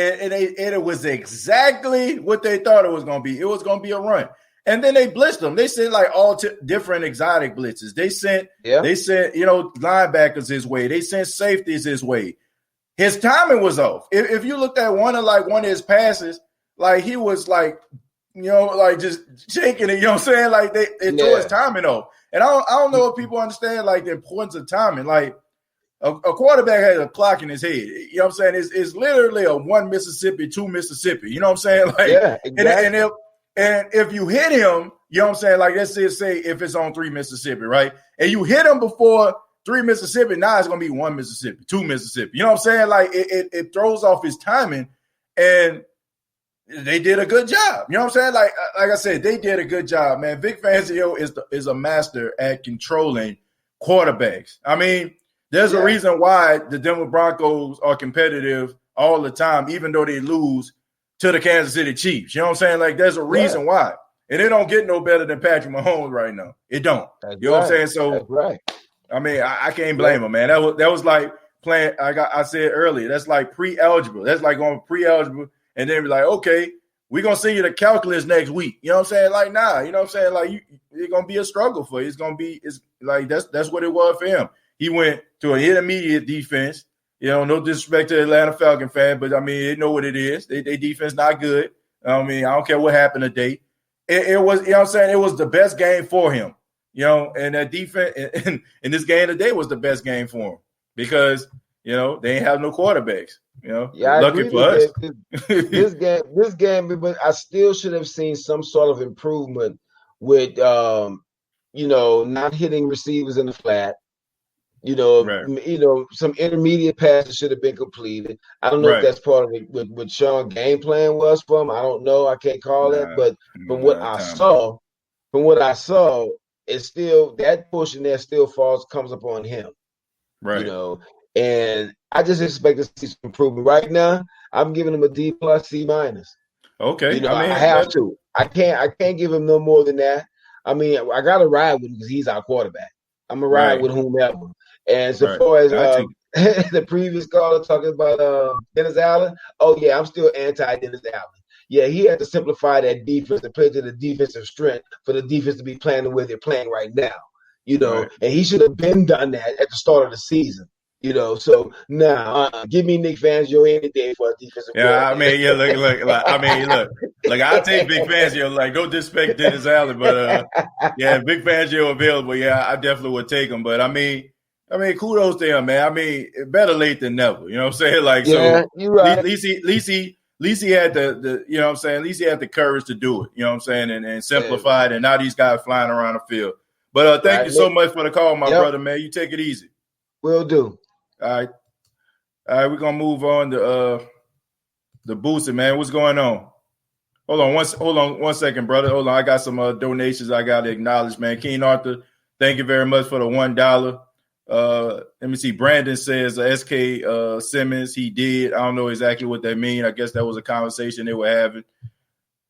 It was exactly what they thought it was going to be. It was going to be a run. And then they blitzed them. They sent like all different exotic blitzes. They sent linebackers his way. They sent safeties his way. His timing was off. If you looked at one of his passes, like he was like, like just shaking it, you know what I'm saying? Like they threw his timing off. And I don't know if people understand like the importance of timing. Like a quarterback has a clock in his head. You know what I'm saying? It's literally a 1 Mississippi, 2 Mississippi. You know what I'm saying? Like, yeah, exactly. And if you hit him, you know what I'm saying? Like, let's say if it's on 3 Mississippi, right? And you hit him before 3 Mississippi, now it's going to be 1 Mississippi, 2 Mississippi. You know what I'm saying? Like, it throws off his timing, and they did a good job. You know what I'm saying? Like I said, they did a good job, man. Vic Fangio is a master at controlling quarterbacks. I mean, there's a reason why the Denver Broncos are competitive all the time, even though they lose to the Kansas City Chiefs. You know what I'm saying? Like, there's a reason why. And it don't get no better than Patrick Mahomes right now. It don't. You know what I'm saying? So, I mean, I can't blame him, man. That was like playing, I said earlier, that's like pre-algebra. That's like going pre-algebra and then be like, okay, we're going to send you the calculus next week. You know what I'm saying? Like, nah, you know what I'm saying? Like, it's going to be a struggle for you. It's like, that's what it was for him. He went to an intermediate defense. You know, no disrespect to the Atlanta Falcon fan, but I mean, they know what it is. They defense not good. I mean, I don't care what happened today. It was, you know what I'm saying? It was the best game for him, you know, and that defense in this game today was the best game for him because, you know, they ain't have no quarterbacks, you know. Yeah, lucky for us. This game, but I still should have seen some sort of improvement with, you know, not hitting receivers in the flat. You know, some intermediate passes should have been completed. I don't know if that's part of what Sean's game plan was for him. I don't know. I can't call that. But from what I saw, it's still that portion there still comes upon him. Right. You know, and I just expect to see some improvement. Right now, I'm giving him a D+, C-. Okay. You know, I have to. I can't give him no more than that. I mean, I gotta ride with him because he's our quarterback. I'm gonna ride with whomever. And so far as the previous caller talking about Dennis Allen, oh yeah, I'm still anti-Dennis Allen. Yeah, he had to simplify that defense and play to the defensive strength for the defense to be playing the way they're playing right now. You know, and he should have been done that at the start of the season. You know, so now give me Nick Fangio any day for a defensive. Yeah, I mean, look, I'll take Big Fangio. Like, don't disrespect Dennis Allen, but Big Fangio available. Yeah, I definitely would take him. But I mean, kudos to him, man. I mean, better late than never. You know what I'm saying? Like, so you're right. At least he had the you know what I'm saying? At least he had the courage to do it. You know what I'm saying? And simplify it. And now these guys flying around the field. But thank you so much for the call, my brother, man. You take it easy. Will do. All right, we're gonna move on to the boosted, man. What's going on? Hold on one second, brother. Hold on, I got some donations I got to acknowledge, man. Keen Arthur, thank you very much for the $1. Let me see. Brandon says SK Simmons, he did. I don't know exactly what that means. I guess that was a conversation they were having.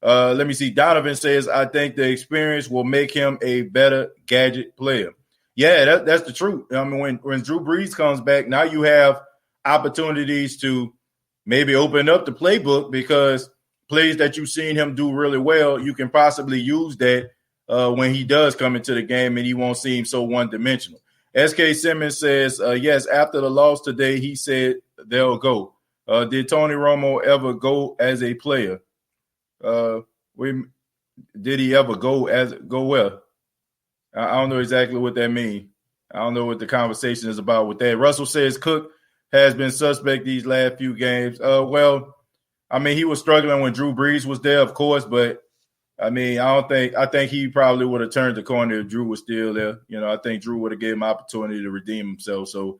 Let me see. Donovan says, I think the experience will make him a better gadget player. Yeah, that's the truth. I mean, when Drew Brees comes back, now you have opportunities to maybe open up the playbook because plays that you've seen him do really well, you can possibly use that when he does come into the game and he won't seem so one-dimensional. SK Simmons says, yes, after the loss today, he said they'll go. Did Tony Romo ever go as a player? Did he ever go well? I don't know exactly what that means. I don't know what the conversation is about with that. Russell says Cook has been suspect these last few games. Well, I mean, he was struggling when Drew Brees was there, of course, but I mean, I think he probably would have turned the corner if Drew was still there. You know, I think Drew would have gave him opportunity to redeem himself. So,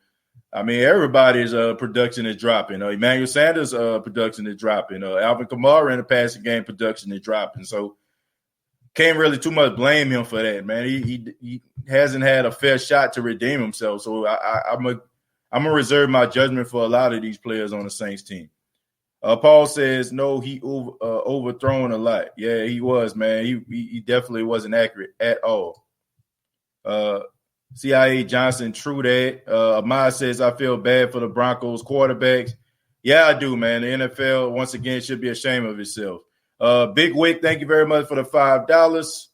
I mean, everybody's production is dropping. Emmanuel Sanders' production is dropping. Alvin Kamara in the passing game production is dropping. So, can't really too much blame him for that, man. He hasn't had a fair shot to redeem himself. So, I'm gonna reserve my judgment for a lot of these players on the Saints team. Paul says, no, he overthrown a lot. Yeah, he was, man. He definitely wasn't accurate at all. CIA Johnson, true that. Ahmad says, I feel bad for the Broncos quarterbacks. Yeah, I do, man. The NFL, once again, should be ashamed of itself. Big Wick, thank you very much for the $5.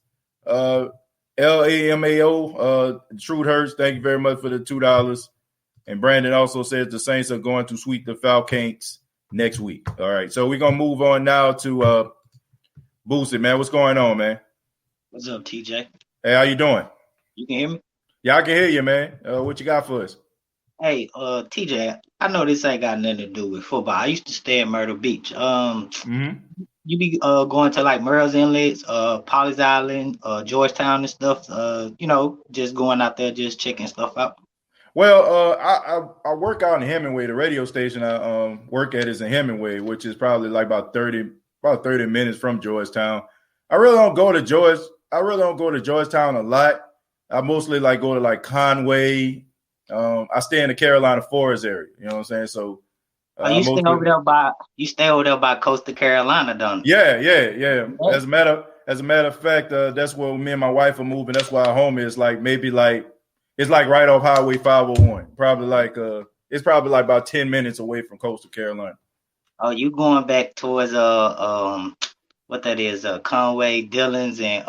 LAMAO, Truth Hurts, thank you very much for the $2. And Brandon also says the Saints are going to sweep the Falcons next week. All right, so we're gonna move on now to Boosie, man. What's going on, man? What's up, TJ? Hey, how you doing? You can hear me? Yeah, I can hear you, man. What you got for us? Hey, TJ, I know this ain't got nothing to do with football. I used to stay in Myrtle Beach. You be going to like Murray's Inlets, Polly's Island, Georgetown and stuff. Just going out there, just checking stuff out. Well, I work out in Hemingway. The radio station I work at is in Hemingway, which is probably like about 30 minutes from Georgetown. I really don't go to Georgetown a lot. I mostly like go to like Conway. I stay in the Carolina Forest area. You know what I'm saying? So you stay over there by Coastal Carolina, don't you? Yeah. As a matter of fact, that's where me and my wife are moving. That's why our home is it's like right off Highway 501. It's probably like about 10 minutes away from Coastal Carolina. Oh, you going back towards what that is, Conway, Dillons, and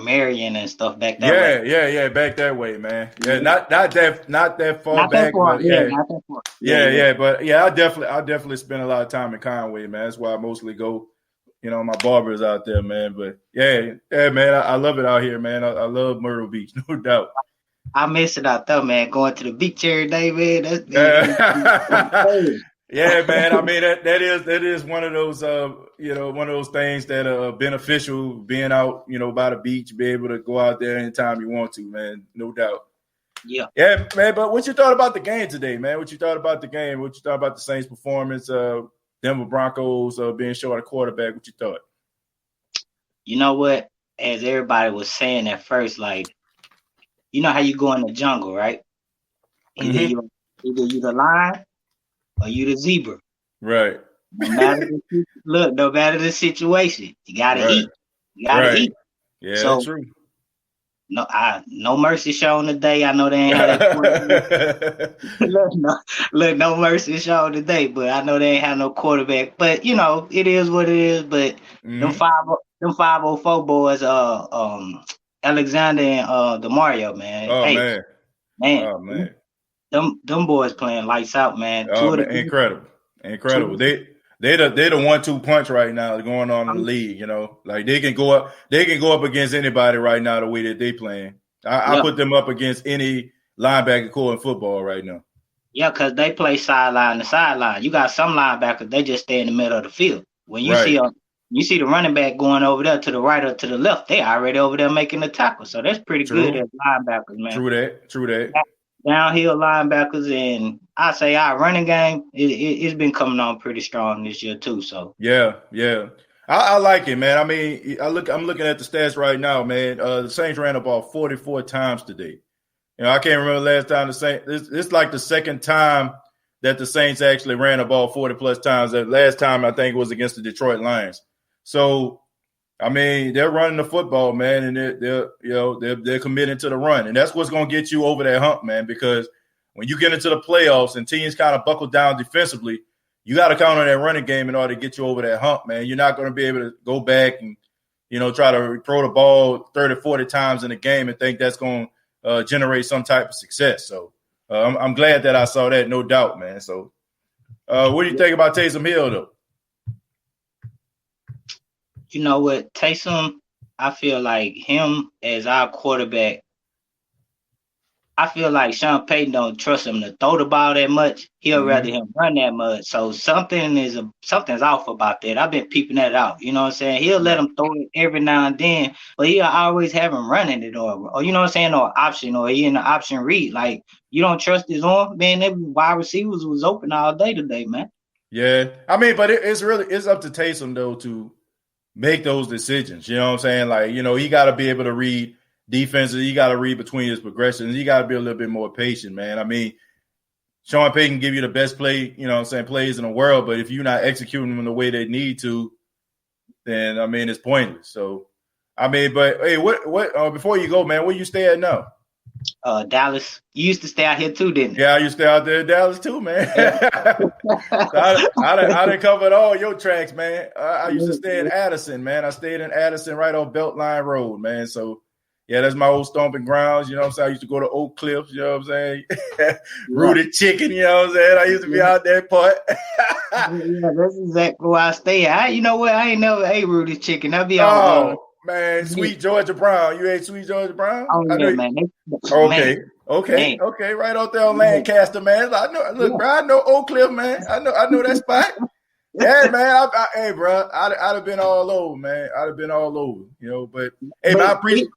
Marion and stuff back that way. Yeah, back that way, man. Yeah, not that far not back. That far. But yeah, not that far. Yeah, but yeah, I definitely spend a lot of time in Conway, man. That's why I mostly go. You know, my barber's out there, man. But yeah, man, I love it out here, man. I love Myrtle Beach, no doubt. I miss it out there, man. Going to the beach every day, man. Yeah, man. I mean, that is one of those, one of those things that are beneficial. Being out, by the beach, be able to go out there anytime you want to, man. No doubt. Yeah, man. But what you thought about the game today, man? What you thought about the game? What you thought about the Saints' performance? Denver Broncos being short a quarterback. What you thought? You know what? As everybody was saying at first, like, you know how you go in the jungle, right? Either you the lion or you the zebra. Right. No matter the situation, you gotta eat. You gotta eat. Yeah, so, true. No mercy shown today. I know they ain't had that quarterback. no mercy shown today, but I know they ain't have no quarterback. But it is what it is. But them 504 boys, Alexander and DeMario, man. Oh, man. Them boys playing lights out, man. Incredible. They the 1-2 punch right now going on in the league. Like they can go up against anybody right now the way that they playing. I put them up against any linebacker core in football right now. Yeah, because they play sideline to sideline. You got some linebackers, they just stay in the middle of the field. When you see the running back going over there to the right or to the left, they already over there making the tackle. So that's pretty good as linebackers, man. True that. Downhill linebackers, and I say our running game, it's been coming on pretty strong this year too. So yeah. I like it, man. I mean, I'm looking at the stats right now, man. The Saints ran the ball 44 times today. I can't remember the last time the Saints. It's like the second time that the Saints actually ran the ball 40 plus times. The last time I think was against the Detroit Lions. So, I mean, they're running the football, man, and they're committed to the run, and that's what's going to get you over that hump, man. Because when you get into the playoffs and teams kind of buckle down defensively, you got to count on that running game in order to get you over that hump, man. You're not going to be able to go back and try to throw the ball 30, 40 times in a game and think that's going to generate some type of success. So I'm glad that I saw that, no doubt, man. So what do you think about Taysom Hill, though? You know what, Taysom, I feel like him as our quarterback, I feel like Sean Payton don't trust him to throw the ball that much. He'll rather him run that much. So something's off about that. I've been peeping that out. You know what I'm saying? He'll let him throw it every now and then, but he'll always have him running it or you know what I'm saying, or option, or he in the option read. Like, you don't trust his arm, man. Every wide receivers was open all day today, man. Yeah, I mean, but it's up to Taysom though to make those decisions. You know what I'm saying? Like, you know, he got to be able to read defenses. He got to read between his progressions. He got to be a little bit more patient, man. I mean, Sean Payton can give you the best plays in the world, but if you're not executing them the way they need to, then, I mean, it's pointless. So, I mean, but hey, what before you go, man, where you stay at now? Dallas. You used to stay out here too, didn't you? Yeah, I used to stay out there in Dallas too, man. I done covered all your tracks, man. I used to stay in Addison, man. I stayed in Addison right off Beltline Road, man. So, yeah, that's my old stomping grounds. You know what I'm saying? I used to go to Oak Cliffs, you know what I'm saying? Rooted chicken, you know what I'm saying? I used to be out there part. Yeah, that's exactly where I stay at. You know what? I ain't never ate rooted chicken. I be on. Man, Sweet Georgia Brown. You ate Sweet Georgia Brown? Oh, yeah, man. Okay. Right out there on Lancaster, man. I know. Look, bro, I know Oak Cliff, man. I know that spot. Yeah, man. Hey, bro, I'd have been all over, man. I'd have been all over, you know. But hey, man, I appreciate.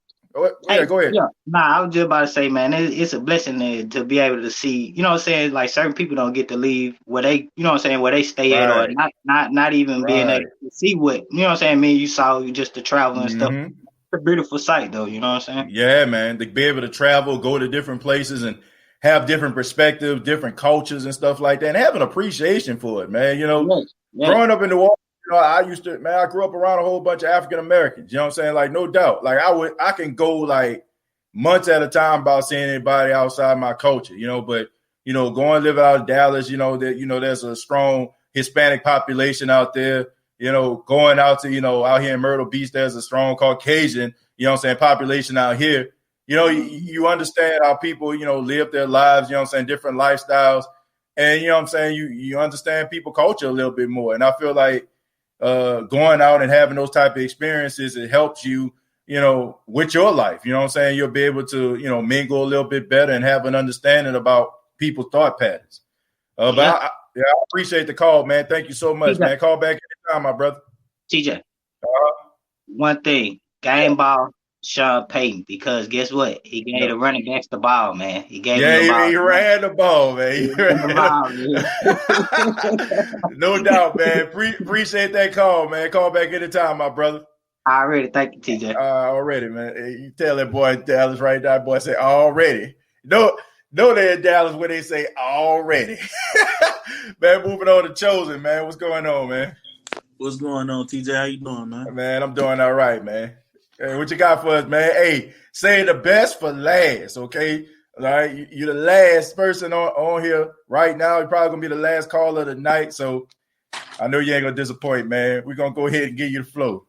Yeah, go ahead. Yeah, I was just about to say, man, it's a blessing to be able to see, you know what I'm saying, like certain people don't get to leave where they, you know what I'm saying, where they stay at, or not even being able to see what, you know what I'm saying, you saw just the travel and stuff. It's a beautiful sight, though, you know what I'm saying? Yeah, man, to be able to travel, go to different places and have different perspectives, different cultures and stuff like that, and have an appreciation for it, man. You know, growing up in New Orleans, you know, I grew up around a whole bunch of African Americans. You know what I'm saying? Like, no doubt. Like, I can go like months at a time about seeing anybody outside my culture, you know, but, you know, going live out of Dallas, you know, there's a strong Hispanic population out there, you know, going out to, you know, out here in Myrtle Beach, there's a strong Caucasian, you know what I'm saying, population out here. You know, you understand how people, you know, live their lives, you know what I'm saying, different lifestyles. And, you know what I'm saying, you understand people culture a little bit more. And I feel like, going out and having those type of experiences, it helps you, you know, with your life. You know what I'm saying? You'll be able to, you know, mingle a little bit better and have an understanding about people's thought patterns. But I appreciate the call, man. Thank you so much, man. Call back anytime, my brother. TJ, one thing, game ball, Sean Payton, because guess what? He gave the running backs the ball, man. He gave him the ball. He ran the ball, man. No doubt, man. Appreciate that call, man. Call back anytime, my brother. Already. Thank you, TJ. Already, man. You tell that boy in Dallas right now, boy, say already. No, they're in Dallas where they say already. Man, moving on to Chosen, man. What's going on, man? What's going on, TJ? How you doing, man? Man, I'm doing all right, man. Hey, what you got for us, man? Hey, say the best for last, okay? All right, you're the last person on here right now. You're probably going to be the last caller of the night, so I know you ain't going to disappoint, man. We're going to go ahead and give you the flow.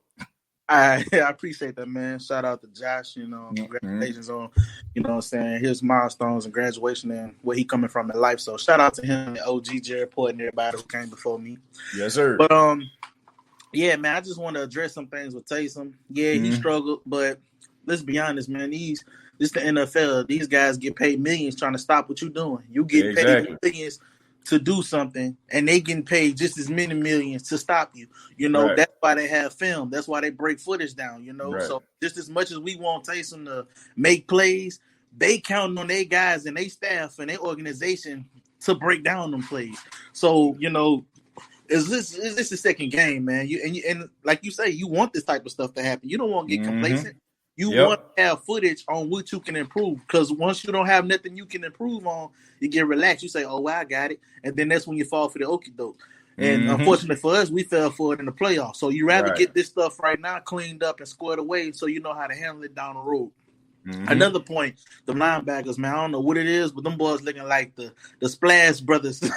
I appreciate that, man. Shout out to Josh, you know, congratulations on, you know what I'm saying, his milestones and graduation and where he coming from in life. So shout out to him and OG Jared Port and everybody who came before me. Yes, sir. But yeah, man, I just want to address some things with Taysom. Yeah, he struggled, but let's be honest, man. This the NFL. These guys get paid millions trying to stop what you're doing. You get paid millions to do something, and they getting paid just as many millions to stop you. You know, that's why they have film. That's why they break footage down, you know. So just as much as we want Taysom to make plays, they counting on their guys and their staff and their organization to break down them plays. So, you know, is this the second game, man? And like you say, you want this type of stuff to happen. You don't want to get complacent. You want to have footage on which you can improve, because once you don't have nothing you can improve on, you get relaxed. You say, "Oh, well, I got it," and then that's when you fall for the okie doke. And unfortunately for us, we fell for it in the playoffs. So you rather get this stuff right now cleaned up and squared away, so you know how to handle it down the road. Another point, the linebackers, man, I don't know what it is, but them boys looking like the Splash Brothers. You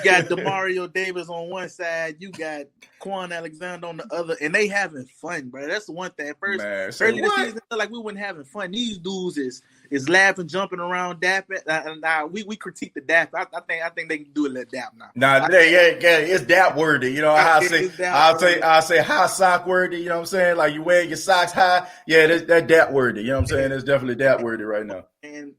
got DeMario Davis on one side, you got Quan Alexander on the other, and they having fun, bro. That's the one thing. Early this season, like we weren't having fun. These dudes is is laughing, jumping around, dapping. Now we critique the dap. I think they can do a little dap now. Nah, it's dap worthy. You know, I'll say high sock worthy. You know what I'm saying? Like you wearing your socks high. Yeah, that dap worthy. You know what I'm saying? It's definitely dap worthy right now. And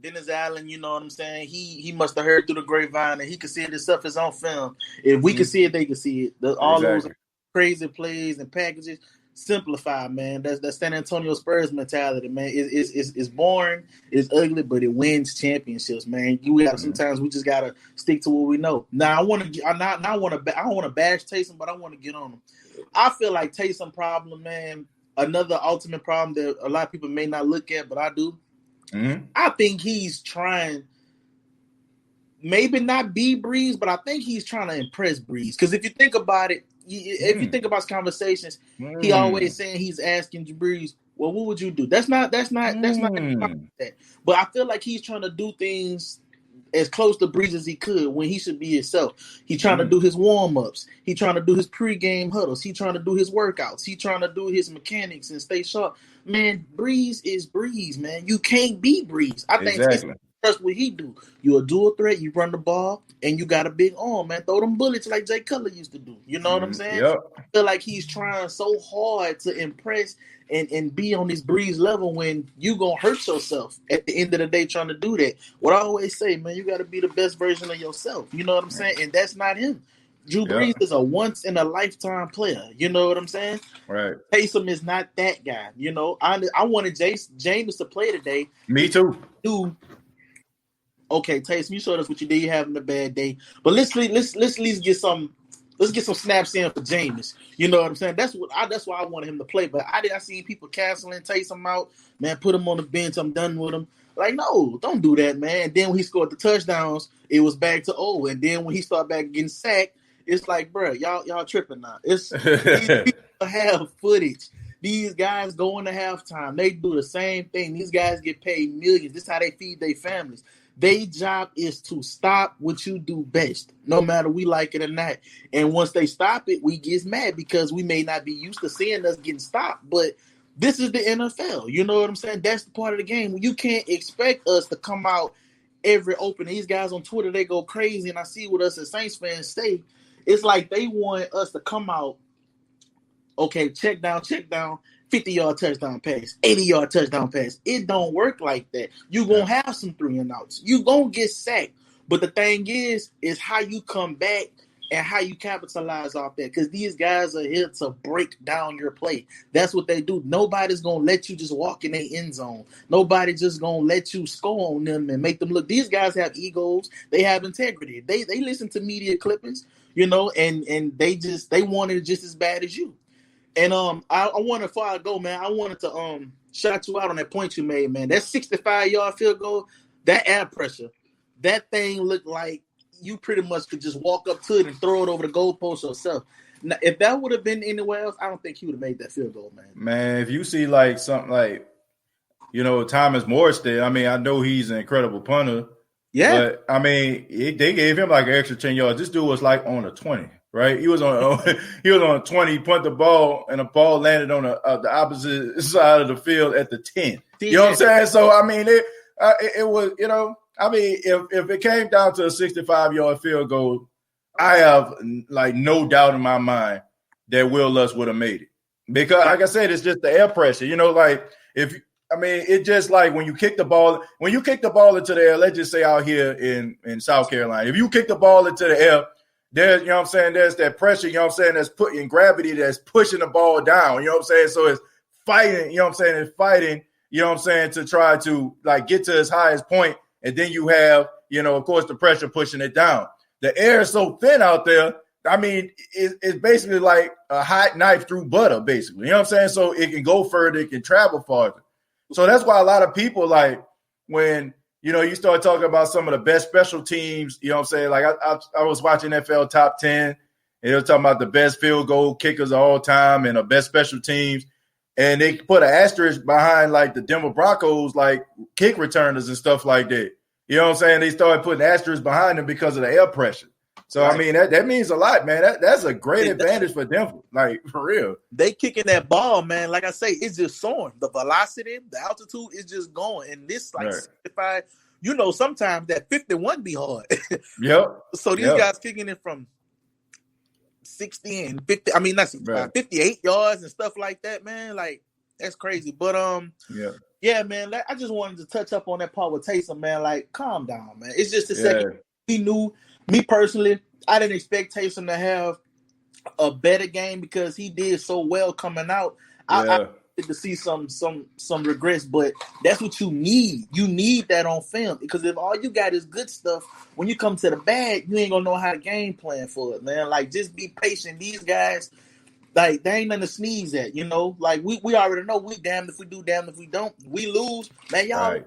Dennis Allen, you know what I'm saying? He must have heard through the grapevine and he could see it himself. It's on film. If we could see it, they could see it. All those crazy plays and packages. Simplify, man. That's San Antonio Spurs mentality, man. It's boring, it's ugly, but it wins championships, man. Sometimes we just gotta stick to what we know. Now I don't want to bash Taysom, but I want to get on him. I feel like Taysom problem, man. Another ultimate problem that a lot of people may not look at, but I do. Mm-hmm. I think he's trying, maybe not be Breeze, but I think he's trying to impress Breeze. Because if you think about it. If you think about his conversations, he always saying he's asking Breeze, well, what would you do? That's not that. But I feel like he's trying to do things as close to Breeze as he could when he should be himself. He's trying to do his warm-ups. He's trying to do his pregame huddles. He's trying to do his workouts. He's trying to do his mechanics and stay sharp. Man, Breeze is Breeze, man. You can't be Breeze. I think that's what he do. You're a dual threat. You run the ball, and you got a big arm, man. Throw them bullets like Jay Cutler used to do. You know what I'm saying? Yep. I feel like he's trying so hard to impress and be on this Breeze level when you going to hurt yourself at the end of the day trying to do that. What I always say, man, you got to be the best version of yourself. You know what I'm saying? And that's not him. Drew Brees is a once-in-a-lifetime player. You know what I'm saying? Right. Taysom is not that guy. You know, I wanted James to play today. Me too. Okay, Taysom, you showed us what you did. You having a bad day, but let's at least get some snaps in for Jameis. You know what I'm saying? That's why I wanted him to play. But I seen people canceling Taysom out. Man, put him on the bench. I'm done with him. Like, no, don't do that, man. And then when he scored the touchdowns, it was back to and then when he started back getting sacked, it's like, bro, y'all tripping now. It's these people have footage. These guys go into halftime. They do the same thing. These guys get paid millions. This is how they feed their families. Their job is to stop what you do best, no matter we like it or not. And once they stop it, we get mad because we may not be used to seeing us getting stopped. But this is the NFL. You know what I'm saying? That's the part of the game. You can't expect us to come out every opening. These guys on Twitter, they go crazy. And I see what us as Saints fans say. It's like they want us to come out, okay, check down, 50-yard touchdown pass, 80-yard touchdown pass. It don't work like that. You're going to have some 3-and-outs. You're going to get sacked. But the thing is how you come back and how you capitalize off that. Because these guys are here to break down your play. That's what they do. Nobody's going to let you just walk in their end zone. Nobody just going to let you score on them and make them look. These guys have egos. They have integrity. They listen to media clippings, you know, and they want it just as bad as you. And I wanted, before I go, man, I wanted to shout you out on that point you made, man. That 65-yard field goal, that air pressure, that thing looked like you pretty much could just walk up to it and throw it over the goalpost yourself. Now, if that would have been anywhere else, I don't think he would have made that field goal, man. Man, if you see like something like, you know, Thomas Morstead, I mean, I know he's an incredible punter. Yeah. But, I mean, they gave him like an extra 10 yards. This dude was like on a 20. Right, he was on a 20, punt the ball, and the ball landed on the opposite side of the field at the 10. You know what I'm saying? So I mean, it was, you know, I mean, if it came down to a 65-yard field goal, I have like no doubt in my mind that Will Lutz would have made it because, like I said, it's just the air pressure. You know, like it's just like when you kick the ball into the air. Let's just say out here in South Carolina, if you kick the ball into the air. There's, you know what I'm saying, there's that pressure, you know what I'm saying, that's putting gravity that's pushing the ball down, you know what I'm saying? So it's fighting, you know what I'm saying, you know what I'm saying, to try to like get to its highest point. And then you have, you know, of course, the pressure pushing it down. The air is so thin out there. I mean, it's basically like a hot knife through butter, basically. You know what I'm saying? So it can go further, it can travel farther. So that's why a lot of people, like, when you know, you start talking about some of the best special teams, you know what I'm saying? Like I was watching NFL Top 10, and they were talking about the best field goal kickers of all time and the best special teams. And they put an asterisk behind like the Denver Broncos, like kick returners and stuff like that. You know what I'm saying? They started putting asterisks behind them because of the air pressure. So right. I mean that means a lot, man. That's a great advantage for Denver, like for real. They kicking that ball, man. Like I say, it's just soaring. The velocity, the altitude is just going. And this like right. 65, sometimes that 51 be hard. Yep. So these guys kicking it from 60 and 50. I mean, not 65, right. 58 yards and stuff like that, man. Like that's crazy. But yeah, man. I just wanted to touch up on that part with Taysom, man. Like, calm down, man. It's just a second. He knew. Me personally, I didn't expect Taysom to have a better game because he did so well coming out. I to see some regrets, but that's what you need. You need that on film because if all you got is good stuff, when you come to the bad, you ain't gonna know how to game plan for it, man. Like, just be patient. These guys, like, they ain't nothing to sneeze at, Like, we already know we damned if we do, damned if we don't. We lose, man. Y'all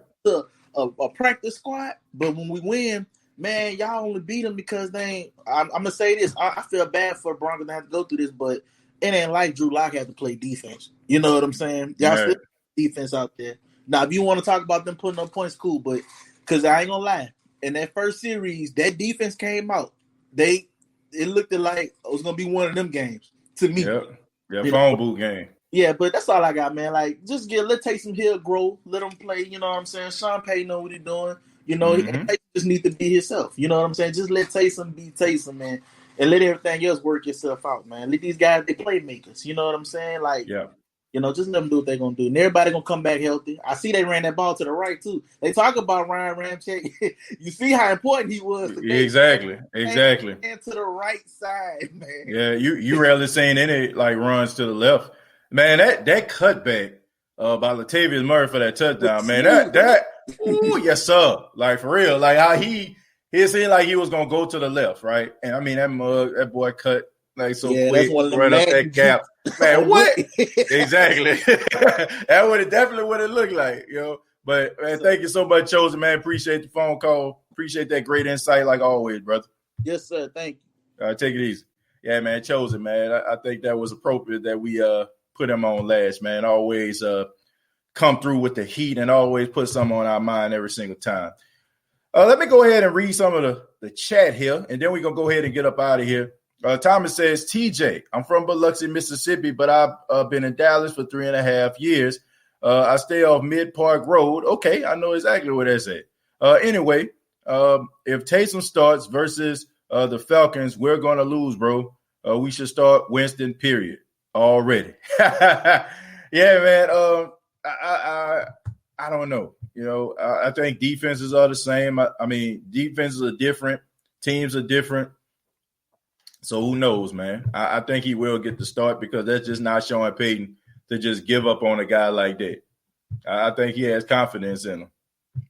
a practice squad, but when we win, man, y'all only beat them because they ain't. I'm gonna say this. I feel bad for Broncos to have to go through this, but it ain't like Drew Lock had to play defense. You know what I'm saying? Y'all still defense out there. Now, if you want to talk about them putting up points, cool. But because I ain't gonna lie, in that first series, that defense came out. It looked like it was gonna be one of them games to me. Phone booth game. Yeah, but that's all I got, man. Like, just let Taysom Hill grow, let him play. You know what I'm saying? Sean Payton know what he's doing. He just need to be himself. You know what I'm saying? Just let Taysom be Taysom, man, and let everything else work yourself out, man. Let these guys, they playmakers. You know what I'm saying? Like, just let them do what they're gonna do, and everybody gonna come back healthy. I see they ran that ball to the right too. They talk about Ryan Ramczyk. You see how important he was. Exactly. And to the right side, man. Yeah, you rarely seen any like runs to the left, man. That cutback by Latavius Murray for that touchdown, man. That. Ooh, yes, sir. Like, for real. Like, how he seemed like he was going to go to the left, right? And, I mean, that boy cut, like, so quick, right up that gap. Man, what? Exactly. That definitely what it looked like, But, man, thank you so much, Chosen, man. Appreciate the phone call. Appreciate that great insight, like always, brother. Yes, sir. Thank you. All right, take it easy. Yeah, man, Chosen, man. I think that was appropriate that we put him on last, man. Always come through with the heat and always put something on our mind every single time. Let me go ahead and read some of the chat here, and then we're going to go ahead and get up out of here. Thomas says, TJ, I'm from Biloxi, Mississippi, but I've been in Dallas for 3.5 years. I stay off Mid Park Road. Okay, I know exactly what that's at. Anyway, if Taysom starts versus the Falcons, we're going to lose, bro. We should start Winston, period, already. Yeah, man. I don't know. I think defenses are the same. I mean, defenses are different. Teams are different. So who knows, man? I think he will get the start because that's just not Sean Payton to just give up on a guy like that. I think he has confidence in him.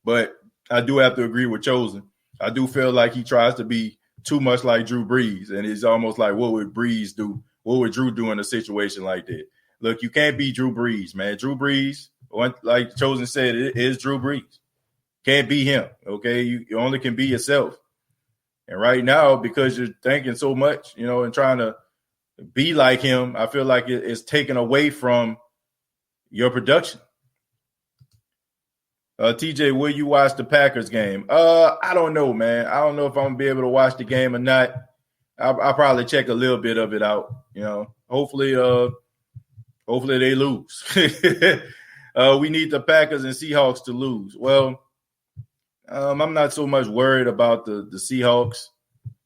But I do have to agree with Chosen. I do feel like he tries to be too much like Drew Brees. And it's almost like, what would Brees do? What would Drew do in a situation like that? Look, you can't beat Drew Brees, man. Drew Brees, like Chosen said, it is Drew Brees. Can't be him, okay? You only can be yourself. And right now, because you're thinking so much, and trying to be like him, I feel like it's taken away from your production. TJ, will you watch the Packers game? I don't know, man. I don't know if I'm going to be able to watch the game or not. I'll probably check a little bit of it out, Hopefully they lose. We need the Packers and Seahawks to lose. Well, I'm not so much worried about the Seahawks.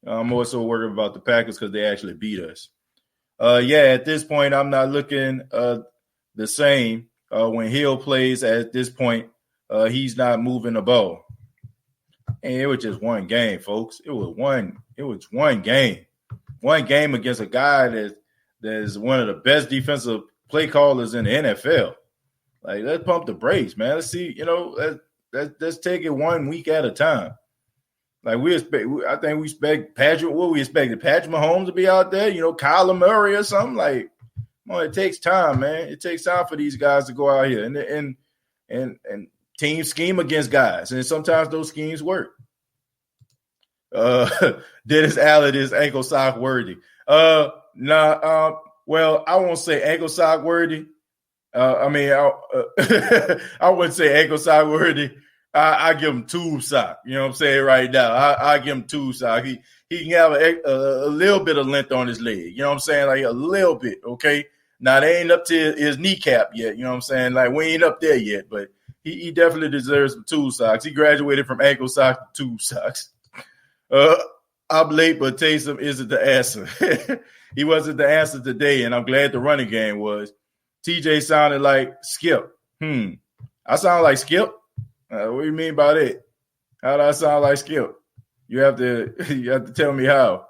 I'm more so worried about the Packers because they actually beat us. At this point, I'm not looking the same. When Hill plays at this point, he's not moving the ball. And it was just one game, folks. It was one game. One game against a guy that is one of the best defensive play callers in the NFL. Like, let's pump the brakes, man. Let's see, let's take it 1 week at a time. Like, I think we expect Patrick. What we expected, Patrick Mahomes to be out there, Kyler Murray or something. Like, it takes time, man. It takes time for these guys to go out here and team scheme against guys, and sometimes those schemes work. Dennis Allen is ankle sock worthy. Well, I won't say ankle sock worthy. I wouldn't say ankle sock worthy. I give him tube sock. You know what I'm saying right now. I give him tube sock. he can have a little bit of length on his leg. You know what I'm saying? Like a little bit, okay? Now, they ain't up to his kneecap yet. You know what I'm saying? Like, we ain't up there yet, but he definitely deserves some tube socks. He graduated from ankle socks to tube socks. I'm late, but Taysom isn't the answer. He wasn't the answer today, and I'm glad the running game was. TJ sounded like Skip. I sound like Skip? What do you mean by that? How do I sound like Skip? You have to tell me how.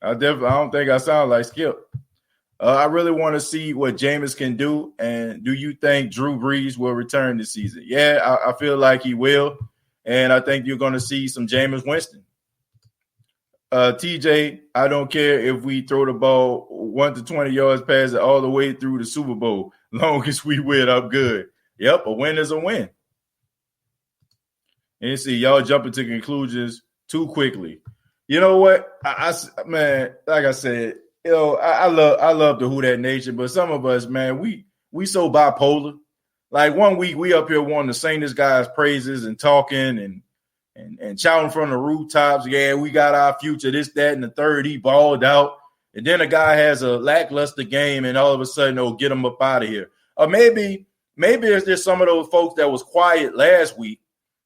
I don't think I sound like Skip. I really want to see what Jameis can do. And do you think Drew Brees will return this season? Yeah, I feel like he will. And I think you're going to see some Jameis Winston. TJ, I don't care if we throw the ball 1 to 20 yards past it all the way through the Super Bowl. Long as we win, I'm good. Yep, a win is a win. And you see, y'all jumping to conclusions too quickly. You know what? Man, like I said, I love the Who That Nation, but some of us, man, we so bipolar. Like 1 week we up here wanting to sing this guy's praises and talking and shouting from the rooftops. Yeah, we got our future, this, that, and the third. He balled out. And then a guy has a lackluster game, and all of a sudden, get him up out of here. Or maybe it's just some of those folks that was quiet last week,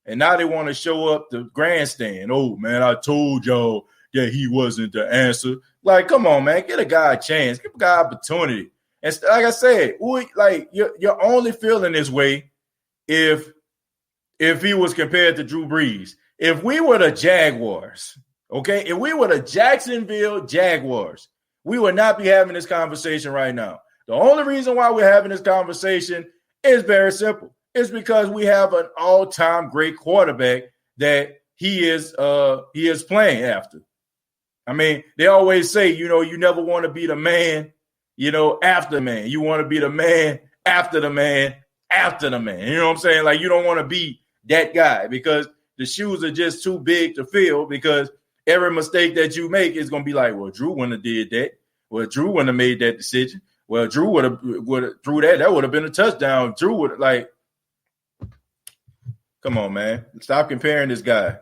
and now they want to show up the grandstand. Oh, man, I told y'all that he wasn't the answer. Like, come on, man, get a guy a chance. Give a guy opportunity. And like I said, you're only feeling this way if he was compared to Drew Brees. If we were the Jaguars, okay, if we were the Jacksonville Jaguars, we would not be having this conversation right now. The only reason why we're having this conversation is very simple. It's because we have an all-time great quarterback that he is playing after. I mean, they always say, you never want to be the man, after the man. You want to be the man after the man after the man. You know what I'm saying? Like, you don't want to be that guy because the shoes are just too big to fill, because every mistake that you make is going to be like, well, Drew wouldn't have did that. Well, Drew wouldn't have made that decision. Well, Drew would have threw that. That would have been a touchdown. Drew would have, like, come on, man. Stop comparing this guy,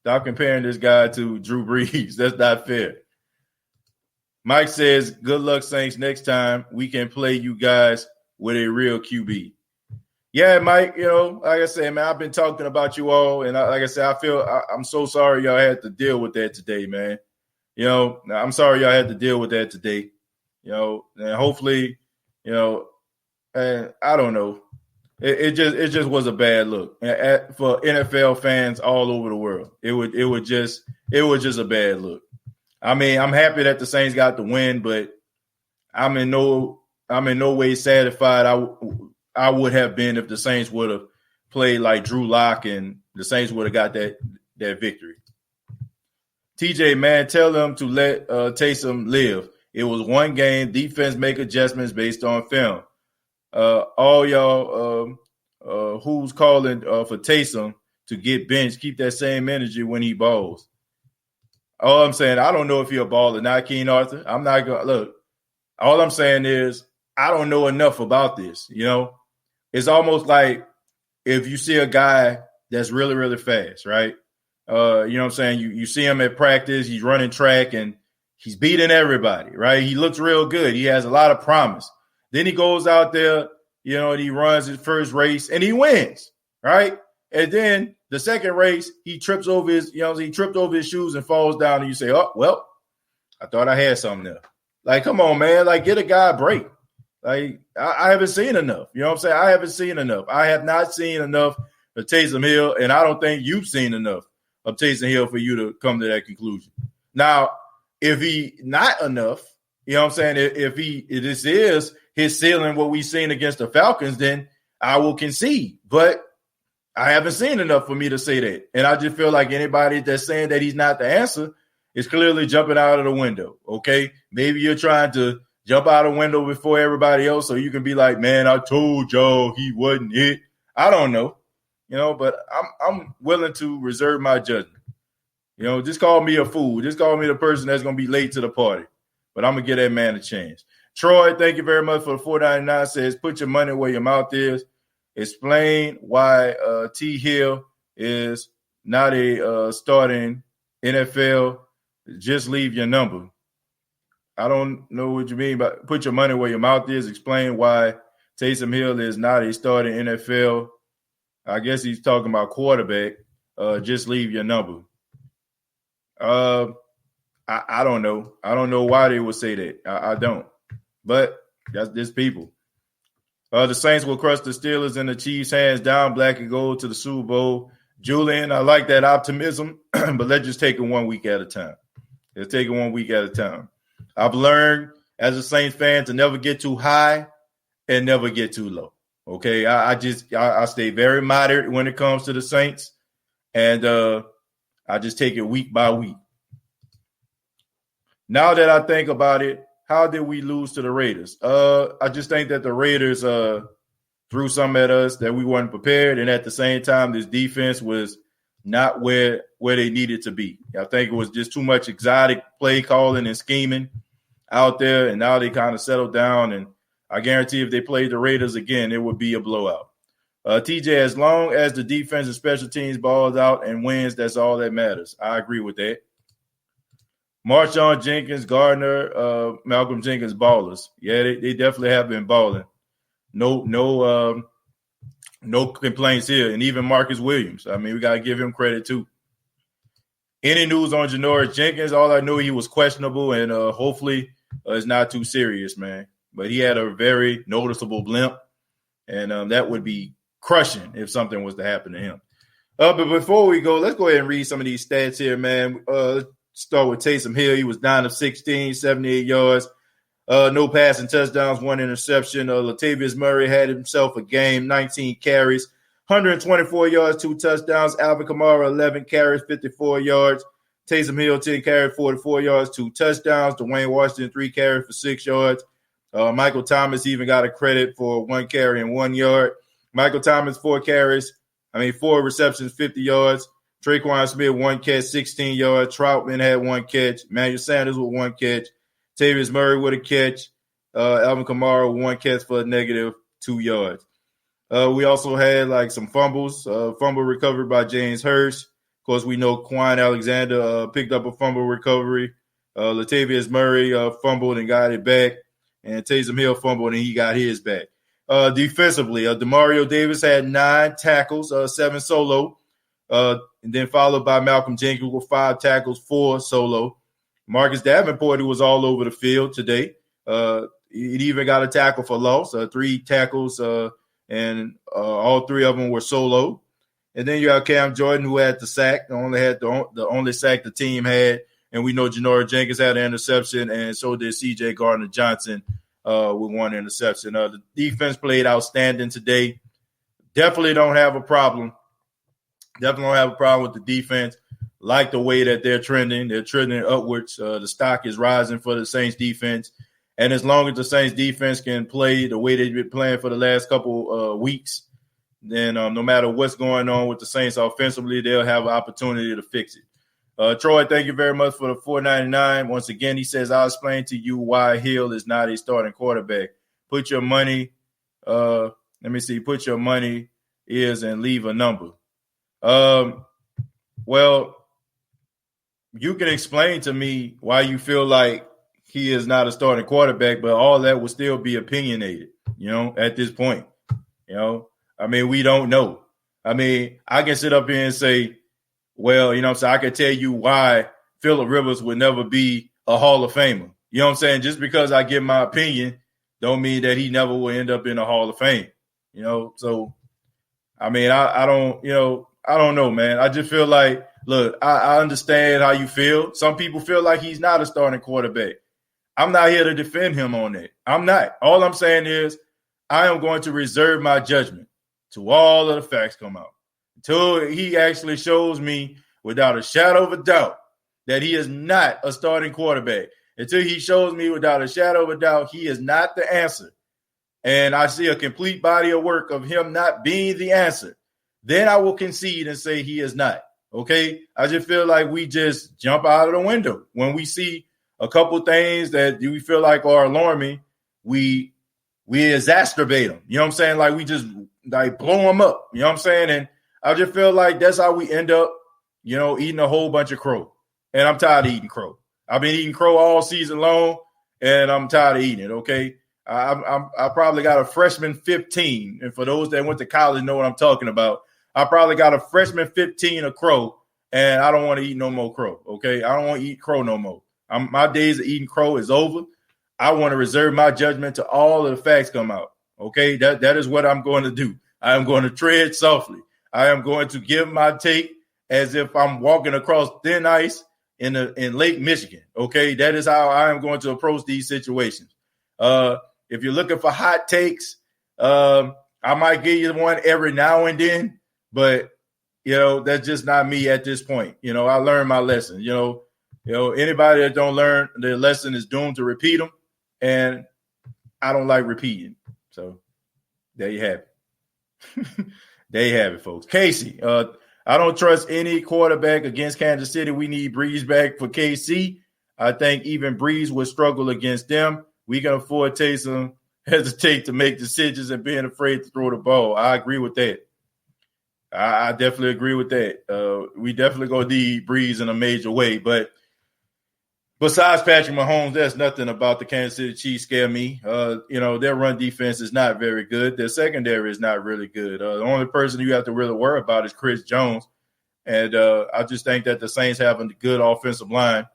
Stop comparing this guy to Drew Brees. That's not fair. Mike says, good luck, Saints. Next time we can play you guys with a real QB. Yeah, Mike, like I said, man, I've been talking about you all. And like I said, I'm so sorry y'all had to deal with that today, man. I'm sorry y'all had to deal with that today. And hopefully, and I don't know. It just was a bad look for NFL fans all over the world. It was just a bad look. I mean, I'm happy that the Saints got the win, but I'm in no way satisfied. I would have been if the Saints would have played like Drew Lock and the Saints would have got that victory. TJ, man, tell them to let Taysom live. It was one game. Defense make adjustments based on film. All y'all who's calling for Taysom to get benched, keep that same energy when he balls. All I'm saying, I don't know if he'll ball or not, Keen Arthur. I'm not going to look. All I'm saying is I don't know enough about this. It's almost like if you see a guy that's really, really fast, right? You know what I'm saying? You see him at practice, he's running track and he's beating everybody, right? He looks real good. He has a lot of promise. Then he goes out there, and he runs his first race and he wins, right? And then the second race, he trips over his shoes and falls down, and you say, oh, well, I thought I had something there. Like, come on, man. Like, get a guy a break. Like, I haven't seen enough. You know what I'm saying? I haven't seen enough. I have not seen enough of Taysom Hill, and I don't think you've seen enough of Taysom Hill for you to come to that conclusion. Now, if he not enough, you know what I'm saying? If this is his ceiling, what we've seen against the Falcons, then I will concede. But I haven't seen enough for me to say that. And I just feel like anybody that's saying that he's not the answer is clearly jumping out of the window, okay? Maybe you're trying to jump out of the window before everybody else so you can be like, man, I told y'all he wasn't it. I don't know, but I'm willing to reserve my judgment. Just call me a fool. Just call me the person that's going to be late to the party. But I'm going to give that man a chance. Troy, thank you very much for the $4.99. Says, put your money where your mouth is. Explain why T. Hill is not a starting NFL just leave your number. I don't know what you mean by put your money where your mouth is. Explain why Taysom Hill is not a starting NFL. I guess he's talking about quarterback. Just leave your number. I don't know. I don't know why they would say that. I don't. But that's just people. The Saints will crush the Steelers and the Chiefs hands down, black and gold to the Super Bowl. Julian, I like that optimism, but let's just take it 1 week at a time. Let's take it 1 week at a time. I've learned as a Saints fan to never get too high and never get too low. Okay, I stay very moderate when it comes to the Saints, and I just take it week by week. Now that I think about it, how did we lose to the Raiders? I just think that the Raiders threw something at us that we weren't prepared, and at the same time, this defense was not where they needed to be. I think it was just too much exotic play calling and scheming out there, and now they kind of settled down, and I guarantee if they played the Raiders again, it would be a blowout. TJ, as long as the defense and special teams balls out and wins, that's all that matters. I agree with that. Marshawn Jenkins, Gardner, Malcolm Jenkins, ballers. Yeah, they definitely have been balling. No complaints here. And even Marcus Williams. I mean, we got to give him credit too. Any news on Janoris Jenkins? All I knew he was questionable, and hopefully it's not too serious, man. But he had a very noticeable limp, and that would be crushing if something was to happen to him. But before we go, let's go ahead and read some of these stats here, man. Start with Taysom Hill. He was 9 of 16, 78 yards. No passing touchdowns, 1 interception. Latavius Murray had himself a game, 19 carries, 124 yards, 2 touchdowns. Alvin Kamara, 11 carries, 54 yards. Taysom Hill, 10 carries, 44 yards, 2 touchdowns. Dwayne Washington, 3 carries for 6 yards. Michael Thomas even got a credit for 1 carry and 1 yard. Michael Thomas, 4 receptions, 50 yards. Traquan Smith, 1 catch, 16 yards. Troutman had 1 catch. Emmanuel Sanders with 1 catch. Tavius Murray with a catch. Alvin Kamara, 1 catch for a negative 2 yards. We also had like some fumbles. Fumble recovered by James Hurst. Of course, we know Quan Alexander picked up a fumble recovery. Latavius Murray fumbled and got it back. And Taysom Hill fumbled and he got his back. Defensively, DeMario Davis had 9 tackles, 7 solo. And then followed by Malcolm Jenkins with 5 tackles, 4 solo. Marcus Davenport, who was all over the field today. He even got a tackle for loss, 3 tackles, and all 3 of them were solo. And then you have Cam Jordan, who had the sack, the only sack the team had. And we know Janoris Jenkins had an interception, and so did C.J. Gardner-Johnson with 1 interception. The defense played outstanding today. Definitely don't have a problem. Definitely don't have a problem with the defense. Like the way that they're trending. They're trending upwards. The stock is rising for the Saints defense. And as long as the Saints defense can play the way they've been playing for the last couple weeks, then no matter what's going on with the Saints offensively, they'll have an opportunity to fix it. Troy, thank you very much for the $4.99. Once again, he says, I'll explain to you why Hill is not a starting quarterback. Put your money, put your money is and leave a number. Well, you can explain to me why you feel like he is not a starting quarterback, but all that will still be opinionated, at this point. I mean, we don't know. I mean, I can sit up here and say, well, I can tell you why Phillip Rivers would never be a Hall of Famer. You know what I'm saying? Just because I give my opinion don't mean that he never will end up in a Hall of Fame. So, I mean, I don't know, man. I just feel like, look, I understand how you feel. Some people feel like he's not a starting quarterback. I'm not here to defend him on that. I'm not. All I'm saying is I am going to reserve my judgment till all of the facts come out. Until he actually shows me without a shadow of a doubt that he is not a starting quarterback. Until he shows me without a shadow of a doubt he is not the answer. And I see a complete body of work of him not being the answer. Then I will concede and say he is not. Okay? I just feel like we just jump out of the window. When we see a couple things that we feel like are alarming, we exacerbate them. You know what I'm saying? Like we just blow them up. You know what I'm saying? And I just feel like that's how we end up, eating a whole bunch of crow. And I'm tired of eating crow. I've been eating crow all season long, and I'm tired of eating it, okay? I probably got a freshman 15, and for those that went to college know what I'm talking about. I probably got a freshman 15 of crow, and I don't want to eat no more crow, okay? I don't want to eat crow no more. My days of eating crow is over. I want to reserve my judgment to all of the facts come out, okay? That is what I'm going to do. I am going to tread softly. I am going to give my take as if I'm walking across thin ice in Lake Michigan, okay? That is how I am going to approach these situations. If you're looking for hot takes, I might give you one every now and then, but, that's just not me at this point. I learned my lesson. Anybody that don't learn their lesson is doomed to repeat them, and I don't like repeating. So there you have it. There you have it, folks. Casey, I don't trust any quarterback against Kansas City. We need Breeze back for KC. I think even Breeze would struggle against them. We can afford Taysom hesitate to make decisions and being afraid to throw the ball. I agree with that. I definitely agree with that. We definitely going to need Breeze in a major way. But besides Patrick Mahomes, there's nothing about the Kansas City Chiefs scare me. Their run defense is not very good. Their secondary is not really good. The only person you have to really worry about is Chris Jones. And I just think that the Saints have a good offensive line.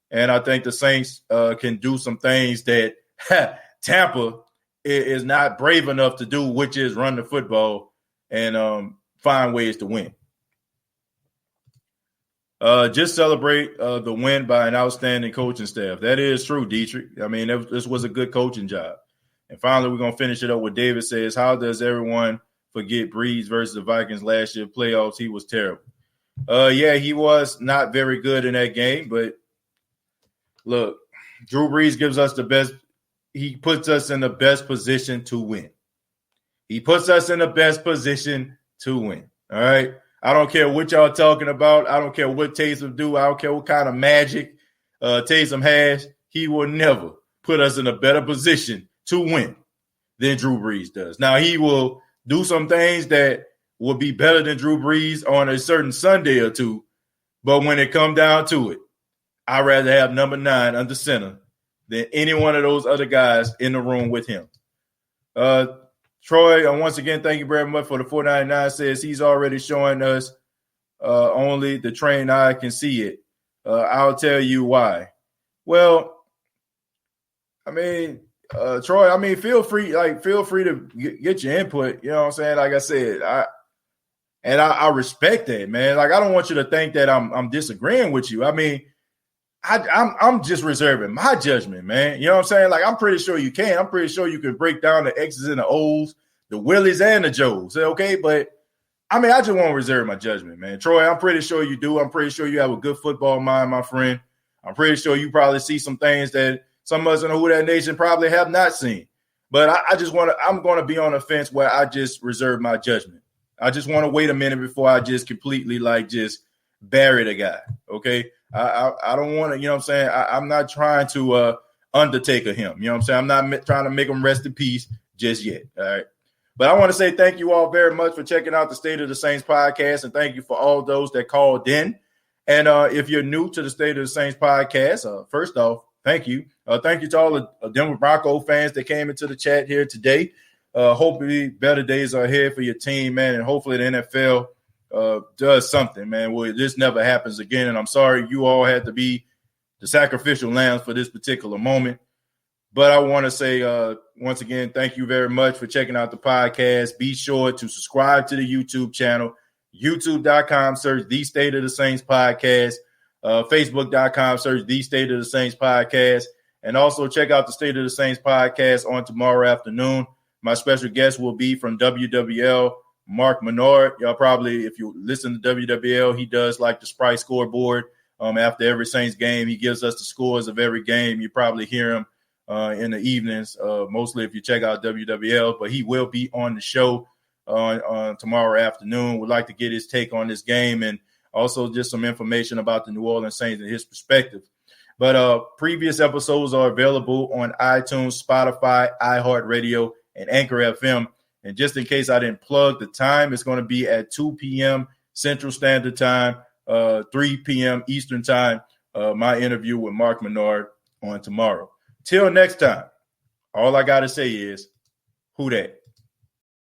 And I think the Saints can do some things that Tampa is not brave enough to do, which is run the football and find ways to win. Just celebrate the win by an outstanding coaching staff. That is true, Dietrich. I mean, this was a good coaching job. And finally, we're going to finish it up with David says, how does everyone forget Breeze versus the Vikings last year playoffs? He was terrible. Yeah, he was not very good in that game. But, look, Drew Brees gives us the best. He puts us in the best position to win. He puts us in the best position to win. All right? I don't care what y'all talking about. I don't care what Taysom do. I don't care what kind of magic Taysom has. He will never put us in a better position to win than Drew Brees does. Now, he will do some things that will be better than Drew Brees on a certain Sunday or two. But when it comes down to it, I'd rather have number 9 under center than any one of those other guys in the room with him. Troy, once again, thank you very much for the $4.99. Says he's already showing us only the trained eye can see it. I'll tell you why. Well, I mean, Troy, I mean, feel free to get your input. You know what I'm saying? Like I said, I respect that, man. Like, I don't want you to think that I'm disagreeing with you. I mean, I'm just reserving my judgment, man. You know what I'm saying? Like, I'm pretty sure you can. I'm pretty sure you can break down the X's and the O's, the Willies and the Joes. Okay, but I mean, I just want to reserve my judgment, man. Troy, I'm pretty sure you do. I'm pretty sure you have a good football mind, my friend. I'm pretty sure you probably see some things that some of us in the Who Dat Nation probably have not seen. But I'm going to be on the fence where I just reserve my judgment. I just want to wait a minute before I just completely just bury the guy. Okay. I don't want to, you know what I'm saying? I'm not trying to Undertaker him. You know what I'm saying? I'm not trying to make him rest in peace just yet. All right. But I want to say thank you all very much for checking out the State of the Saints podcast. And thank you for all those that called in. And if you're new to the State of the Saints podcast, first off, thank you. Thank you to all the Denver Broncos fans that came into the chat here today. Hopefully better days are ahead for your team, man. And hopefully the NFL does something, man. Well, this never happens again. And I'm sorry you all had to be the sacrificial lambs for this particular moment. But I want to say once again, thank you very much for checking out the podcast. Be sure to subscribe to the YouTube channel, youtube.com, search The State of the Saints Podcast, facebook.com, search The State of the Saints Podcast, and also check out the State of the Saints Podcast on tomorrow afternoon. My special guest will be from WWL, Mark Menard. Y'all probably, if you listen to WWL, he does like the Sprite scoreboard. After every Saints game, he gives us the scores of every game. You probably hear him in the evenings, mostly if you check out WWL. But he will be on the show on tomorrow afternoon. Would like to get his take on this game and also just some information about the New Orleans Saints and his perspective. But previous episodes are available on iTunes, Spotify, iHeartRadio, and Anchor FM. And just in case I didn't plug the time, it's going to be at 2 p.m. Central Standard Time, 3 p.m. Eastern Time my interview with Mark Menard on tomorrow. Till next time, all I got to say is, who dat?